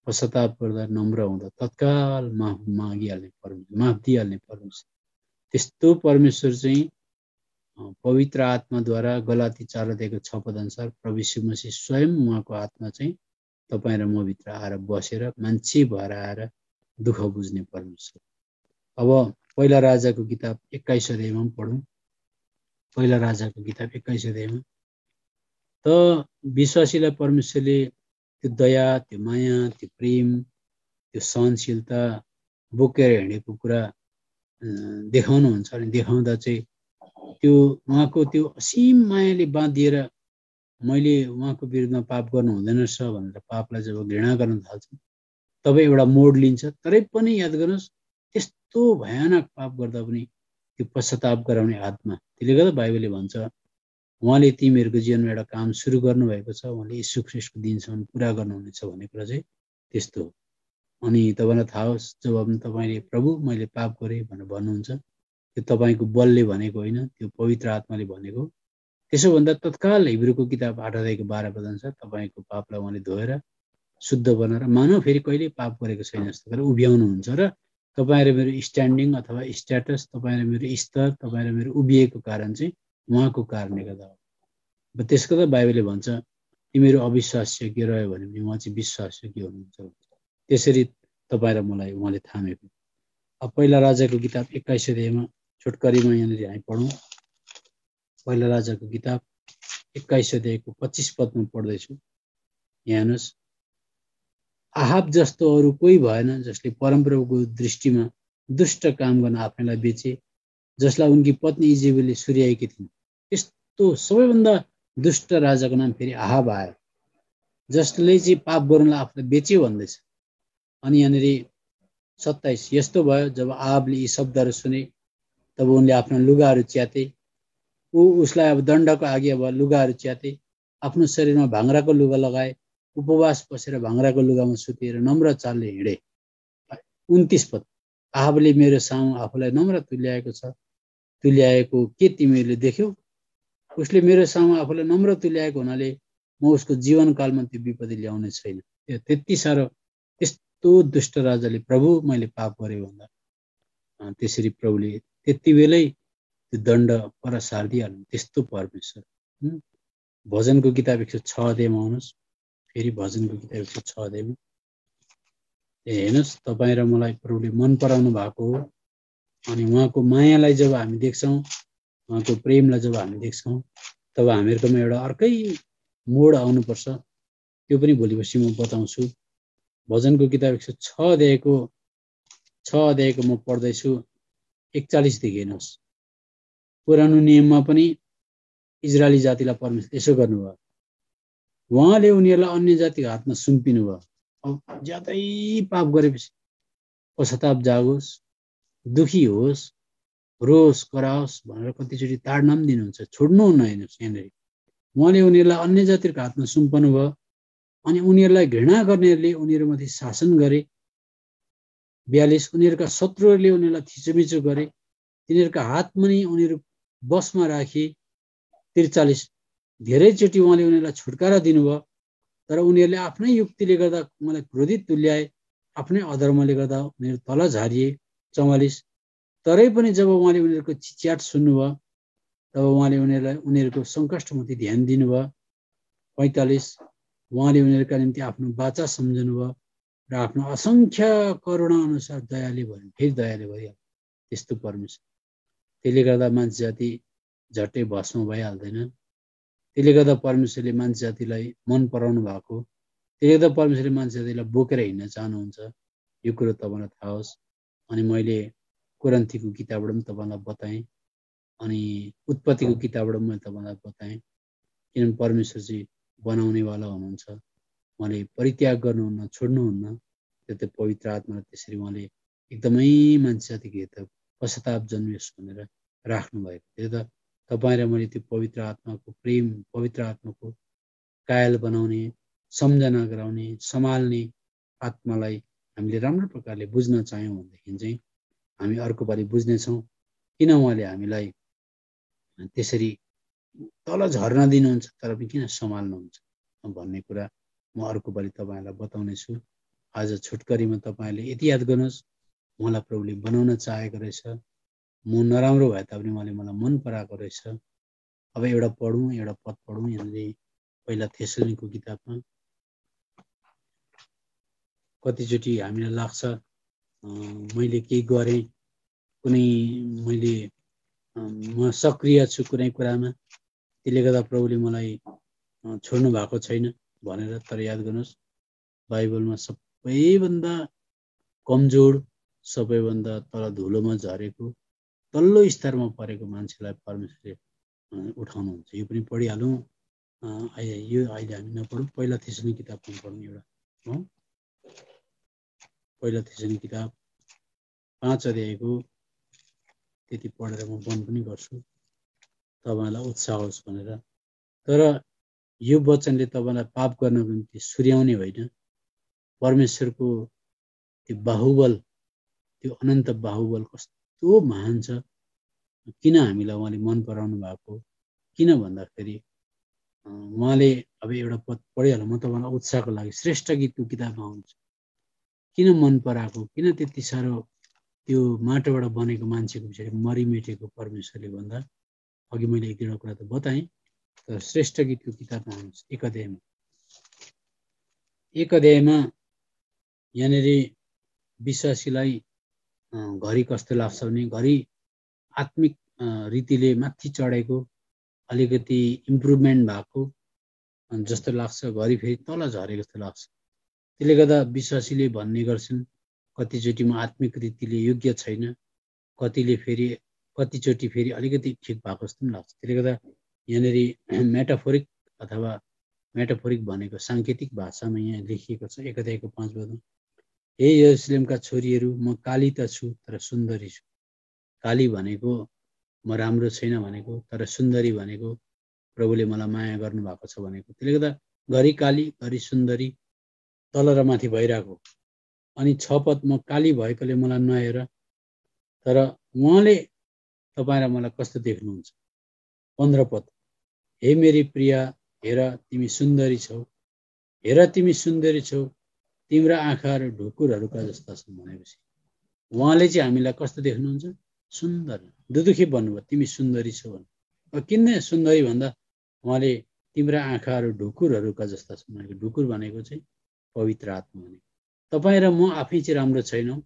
पश्चाताप गर्दा नम्र हुँदा तत्काल माफ मागिहाल्ने परमेश्वर, माफ दिइहाल्ने परमेश्वर, त्यस्तो परमेश्वर चाहिँ पवित्र आत्माद्वारा गलाती 4:6 अनुसार प्रभु यीशु मसीह स्वयं उहाँको आत्मा चाहिँ तपाईँ र म भित्र आएर बसेर मान्छे भएर आएर दुःख बुझ्ने परमेश्वर। अब पहिला राजाको किताब 21 अध्यायमा पढौँ। पहिला राजाको किताब 21 अध्यायमा त विश्वासीलाई परमेश्वरले त्यो दया, त्यो माया, त्यो प्रेम, त्यो सहनशीलता बोकेर हिँडेको कुरा देखाउनुहुन्छ। अनि देखाउँदा चाहिँ त्यो उहाँको त्यो असीम मायाले बाँधिएर मैले उहाँको विरुद्धमा पाप गर्नु हुँदैन रहेछ भनेर पापलाई जब घृणा गर्न थाल्छ तब एउटा मोड लिन्छ। तरै पनि याद गर्नुहोस्, त्यस्तो भयानक पाप गर्दा पनि त्यो पश्चाताप गराउने आत्मा, त्यसले गर्दा बाइबलले भन्छ उहाँले तिमीहरूको जीवनमा एउटा काम सुरु गर्नुभएको छ, उहाँले यीशु ख्रीष्टको दिनसम्म पुरा गर्नुहुनेछ भन्ने कुरा चाहिँ त्यस्तो हो। अनि तपाईँलाई थाहा होस्, जब तपाईँले प्रभु मैले पाप गरेँ भनेर भन्नुहुन्छ, त्यो तपाईँको बलले भनेको होइन, त्यो पवित्र आत्माले भनेको। त्यसो भन्दा तत्काल हिब्रूको किताब 8:12 अनुसार तपाईँको पापलाई उहाँले धोएर शुद्ध बनाएर मानव फेरि कहिले पाप गरेको छैन जस्तो गरेर उभ्याउनुहुन्छ र तपाईँ र मेरो स्ट्यान्डिङ अथवा स्ट्याटस, तपाईँ र मेरो स्तर, तपाईँ र मेरो उभिएको कारण चाहिँ उहाँको कारणले गर्दा हो। त्यसको त बाइबलले भन्छ तिमीहरू अविश्वासयोग्य रह्यो भने पनि उहाँ चाहिँ विश्वासयोग्य हुनुहुन्छ। त्यसरी तपाईँ र मलाई उहाँले थामेको। अब पहिला राजाको किताब 21 अध्यायमा छोटकरीमा यहाँनिर हामी पढौँ। पहिला राजाको किताब 21 अध्यायको 25 पदमा पढ्दैछु। यहाँ हेर्नुहोस्, आहाब जस्तो अरू कोही भएन जसले परमप्रभुको दृष्टिमा दुष्ट काम गर्न आफैलाई बेचे, जसलाई उनकी पत्नी इजेबेलले सुर्याएकी थिइन्। त्यस्तो सबैभन्दा दुष्ट राजाको नाम फेरि आहाब आयो, जसले चाहिँ पाप गर्नलाई आफूलाई बेच्यो भन्दैछ। अनि यहाँनिर 27, यस्तो भयो जब आहाबले यी शब्दहरू सुने तब उनले आफ्ना लुगाहरू च्याते। उसलाई अब दण्डको आज्ञा भयो, लुगाहरू च्याते, आफ्नो शरीरमा भाङ्राको लुगा लगाए, उपवास बसेर भाङ्राको लुगामा सुतेर नम्र चालले हिँडे। 29 पद, आहाबले मेरो सामु आफूलाई नम्र तुल्याएको छ, तुल्याएको के तिमीहरूले देख्यौ? उसले मेरो सामु आफूलाई नम्र तुल्याएको हुनाले म उसको जीवनकालमा त्यो विपत्ति ल्याउने छैन। त्यति साह्रो त्यस्तो दुष्ट राजाले प्रभु मैले पाप गरेँ भन्दा त्यसरी प्रभुले त्यति बेलै त्यो दण्ड पर सारिदिइहाल्नु। त्यस्तो परमेश्वर। भजनको किताब 106 अध्यायमा आउनुहोस्। फेरि भजनको किताब 106 अध्यायमा हेर्नुहोस्, तपाईँ र मलाई प्रभुले मन पराउनु भएको हो। अनि उहाँको मायालाई जब हामी देख्छौँ, उहाँको प्रेमलाई जब हामी देख्छौँ, तब हामीहरूकोमा एउटा अर्कै मोड आउनुपर्छ। त्यो पनि भोलि पर्सि म बताउँछु। भजनको किताब 106 अध्यायको म पढ्दैछु 41 देखि। हेर्नुहोस्, पुरानो नियममा पनि इजरायली जातिलाई परमेश्वर यसो गर्नुभयो, उहाँले उनीहरूलाई अन्य जातिको हातमा सुम्पिनु भयो। अब ज्यादै पाप गरेपछि पश्चाताप जागोस्, दुखी होस्, रोस कराओस् भनेर कतिचोटि ताडना पनि दिनुहुन्छ, छोड्नुहुन्न। हेर्नुहोस्, यहाँनिर उहाँले उनीहरूलाई अन्य जातिको हातमा सुम्पनु भयो। अनि उनीहरूलाई घृणा गर्नेहरूले उनीहरूमाथि शासन गरे। 42, उनीहरूका शत्रुहरूले उनीहरूलाई थिचोमिचो गरे, तिनीहरूका हातमा नि उनीहरू बसमा राखे। 43, धेरैचोटि उहाँले उनीहरूलाई छुटकारा दिनुभयो, तर उनीहरूले आफ्नै युक्तिले गर्दा मलाई क्रोधित तुल्याए, आफ्नै अधर्मले गर्दा उनीहरू तल झारिए। 44, तरै पनि जब उहाँले उनीहरूको चिच्याट सुन्नुभयो तब उहाँले उनीहरूलाई उनीहरूको सङ्कष्टमाथि ध्यान दिनुभयो। 45, उहाँले उनीहरूका निम्ति आफ्नो वाचा सम्झनुभयो र आफ्नो असङ्ख्य करुणा अनुसार दयाले भयो। फेरि दयाले भइहाल्यो। त्यस्तो परमेश्वर। त्यसले गर्दा मान्छे जाति झट्टै भस्म भइहाल्दैन। त्यसले गर्दा परमेश्वरले मान्छे जातिलाई मन पराउनु भएको। त्यसले गर्दा परमेश्वरले मान्छे जातिलाई बोकेर हिँड्न चाहनुहुन्छ। यो कुरो तपाईँलाई थाहा होस्। अनि मैले कोरिन्थीको किताबबाट पनि तपाईँलाई बताएँ, अनि उत्पत्तिको किताबबाट पनि मैले तपाईँलाई बताएँ। किनभने परमेश्वर चाहिँ बनाउनेवाला हुनुहुन्छ, उहाँले परित्याग गर्नुहुन्न, छोड्नुहुन्न। त्यो पवित्र आत्मालाई त्यसरी उहाँले एकदमै मान्छे जातिको हित पश्चाताप जन्मियोस् भनेर राख्नु भएको। त्यो त तपाईँ र मैले त्यो पवित्र आत्माको प्रेम, पवित्र आत्माको कायल बनाउने, सम्झना गराउने, सम्हाल्ने आत्मालाई हामीले राम्रो प्रकारले बुझ्न चाह्यौँ भनेदेखि चाहिँ हामी अर्को पालि बुझ्नेछौँ किन उहाँले हामीलाई त्यसरी तल झर्न दिनुहुन्छ तर पनि किन सम्हाल्नुहुन्छ भन्ने कुरा म अर्को पालि तपाईँहरूलाई बताउने छु। आज छुटकरीमा तपाईँले यति याद गर्नुहोस्, उहाँलाई प्रभुले बनाउन चाहेको रहेछ, म नराम्रो भए तापनि उहाँले मलाई मन पराएको रहेछ। अब एउटा पद पढौँ यहाँनिर पहिला थेसलोनीको किताबमा। कतिचोटि हामीलाई लाग्छ मैले केही गरेँ, कुनै मैले म सक्रिय छु कुनै कुरामा, त्यसले गर्दा प्रभुले मलाई छोड्नु भएको छैन भनेर। तर याद गर्नुहोस्, बाइबलमा सबैभन्दा कमजोर, सबैभन्दा तल धुलोमा झरेको, तल्लो स्तरमा परेको मान्छेलाई परमेश्वरले उठाउनुहुन्छ। यो पनि पढिहालौँ। यो अहिले हामी नपढौँ, पहिला थेसलोनी किताबमा पढौँ एउटा हो। पहिला थेसलोनी किताब 5 अध्यायको त्यति पढेर म बन्द पनि गर्छु तपाईँलाई उत्साह होस् भनेर। तर यो वचनले तपाईँलाई पाप गर्नको निम्ति सुर्याउने होइन। परमेश्वरको त्यो बाहुबल, त्यो अनन्त बाहुबल कस्तो महान छ। किन हामीलाई उहाँले मन पराउनु भएको, किन भन्दाखेरि उहाँले अब एउटा पद पढिहाल्नु, म तपाईँलाई उत्साहको लागि श्रेष्ठ गीतको किताबमा आउँछु। किन मन पराएको, किन त्यति साह्रो त्यो माटोबाट बनेको मान्छेको पछाडि मरिमेटेको परमेश्वरले भन्दा अघि मैले एक दुईवटा कुरा त बताएँ। तर श्रेष्ठ गीतको किताबमा आउँछ 1 अध्यायमा। 1 अध्यायमा यहाँनिर विश्वासीलाई घरि कस्तो लाग्छ भने घरि आत्मिक रीतिले माथि चढेको, अलिकति इम्प्रुभमेन्ट भएको जस्तो लाग्छ, घरि फेरि तल झरेको जस्तो लाग्छ। त्यसले गर्दा विश्वासीले भन्ने गर्छन् कतिचोटि म आत्मिक रीतिले योग्य छैन, कतिचोटि फेरि अलिकति ठिक भएको जस्तो पनि लाग्छ। त्यसले गर्दा यहाँनिर मेटाफोरिक भनेको साङ्केतिक भाषामा यहाँ लेखिएको छ 1 अध्यायको 5 पदमा, हे यरुशलेमका छोरीहरू, म काली त छु तर सुन्दरी छु। काली भनेको म राम्रो छैन भनेको, तर सुन्दरी भनेको प्रभुले मलाई माया गर्नु भएको छ भनेको। त्यसले गर्दा घरि काली घरि सुन्दरी, तल र माथि भइरहेको। अनि 6 पद, म काली भएकोले मलाई नहेर, तर उहाँले तपाईँ र मलाई कस्तो देख्नुहुन्छ। 15 पद, हे मेरी प्रिया, हेर तिमी सुन्दरी छौ, हेर तिमी सुन्दरी छौ, तिम्रा आँखाहरू ढुकुरहरूका जस्ता छन् भनेपछि उहाँले चाहिँ हामीलाई कस्तो देख्नुहुन्छ, सुन्दर। दुदुखी भन्नुभयो तिमी सुन्दरी छौ भने। किन सुन्दरी भन्दा उहाँले तिम्रा आँखाहरू ढुकुरहरूका जस्ता छन् भनेको। ढुकुर भनेको चाहिँ पवित्र आत्मा भनेको। तपाईँ र म आफै चाहिँ राम्रो छैनौँ,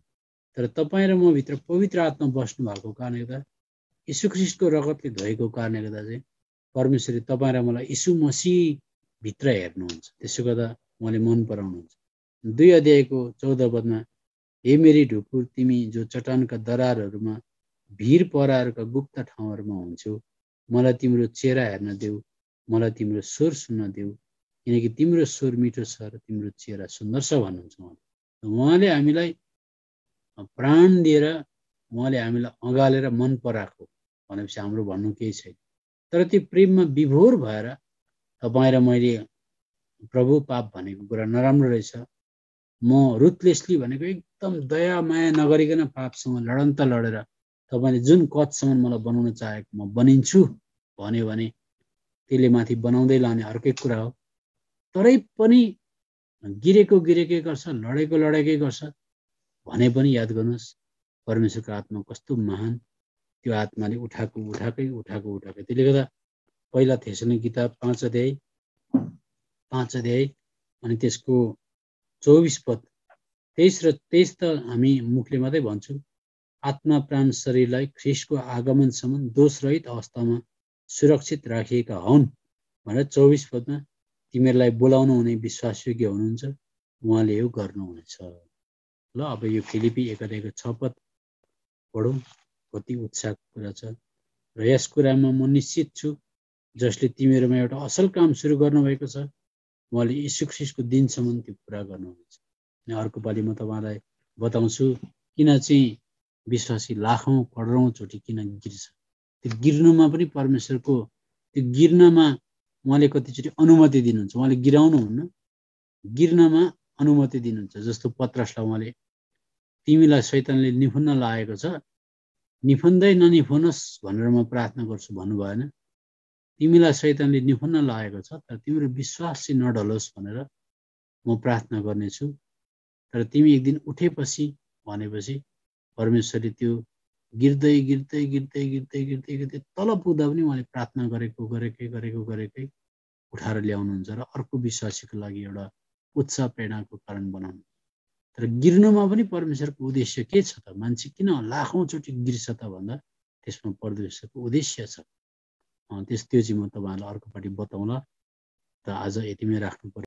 तर तपाईँ र म भित्र पवित्र आत्मा बस्नु भएको कारणले गर्दा, यीशु ख्रीष्टको रगतले धोएको कारणले गर्दा चाहिँ परमेश्वरले तपाईँ र मलाई यीशु मसीह भित्र हेर्नुहुन्छ। त्यसो गर्दा उहाँले मन पराउनुहुन्छ। 2 अध्यायको 14 पदमा, हे मेरी ढुकुर, तिमी जो चट्टानका दरारहरूमा भिर पराहरूका गुप्त ठाउँहरूमा हुन्छौ, मलाई तिम्रो चेहरा हेर्न देऊ, मलाई तिम्रो स्वर सुन्न देऊ, किनकि तिम्रो स्वर मिठो छ र तिम्रो चेहरा सुन्दर छ भन्नुहुन्छ उहाँले। हामीलाई प्राण दिएर उहाँले हामीलाई अँगालेर मन पराएको भनेपछि हाम्रो भन्नु केही छैन। तर त्यो प्रेममा विभोर भएर तपाईँ र मैले प्रभु पाप भनेको कुरा नराम्रो रहेछ, म रुथलेसली भनेको एकदम दया माया नगरिकन पापसँग लडन्त लडेर तपाईँले जुन कदसम्म मलाई बनाउन चाहेको म बनिन्छु भन्यो भने त्यसले माथि बनाउँदै लाने अर्कै कुरा हो। तरै पनि गिरेकै गर्छ, लडेको लडेकै गर्छ भने पनि याद गर्नुहोस् परमेश्वरको आत्मा कस्तो महान। त्यो आत्माले उठाएकै। त्यसले गर्दा पहिला थेसलोनी किताब 5 अध्याय अनि त्यसको 24 पद, 23 त हामी मुखले मात्रै भन्छौँ, आत्मा प्राण शरीरलाई ख्रीष्टको आगमनसम्म दोषरहित अवस्थामा सुरक्षित राखिएका हुन् भनेर 24 पदमा तिमीहरूलाई बोलाउनु हुने विश्वासयोग्य हुनुहुन्छ, उहाँले यो गर्नुहुनेछ। ल अब यो फिलिपी 1 अध्यायको 6 पद पढौँ। कति उत्साहको कुरा छ। र यस कुरामा म निश्चित छु, जसले तिमीहरूमा एउटा असल काम सुरु गर्नुभएको छ, उहाँले यीशु ख्रीष्टको दिनसम्म त्यो पुरा गर्नुहुनेछ। अनि अर्को पालि म तपाईँलाई बताउँछु किन चाहिँ विश्वासी लाखौँ करोडौँचोटि किन गिर्छ। त्यो गिर्नुमा पनि परमेश्वरको त्यो गिर्नमा उहाँले कतिचोटि अनुमति दिनुहुन्छ। उहाँले गिराउनुहुन्न, गिर्नमा अनुमति दिनुहुन्छ। जस्तो पत्रसलाई उहाँले तिमीलाई शैतानले निफुन्न लागेको छ, निफुन्दै ननिफुनोस् भनेर म प्रार्थना गर्छु भन्नु भएन। तिमीलाई शैतानले निफुन्न लागेको छ, तर तिम्रो विश्वास चाहिँ नढलोस् भनेर म प्रार्थना गर्नेछु। तर तिमी एक दिन उठेपछि भनेपछि परमेश्वरले त्यो गिर्दै गिर्दै गिर्दै गिर्दै गिर्दै गिर्दै तल पुग्दा पनि उहाँले प्रार्थना गरेकै उठाएर ल्याउनुहुन्छ र अर्को विश्वासीको लागि एउटा उत्साह प्रेरणाको कारण बनाउनु। तर गिर्नुमा पनि परमेश्वरको उद्देश्य के छ त? मान्छे किन लाखौँचोटि गिर्छ त भन्दा त्यसमा परमेश्वरको उद्देश्य छ। त्यो चाहिँ म तपाईँहरूलाई अर्कोपट्टि बताउँला। त आज यतिमै राख्नु पर्यो।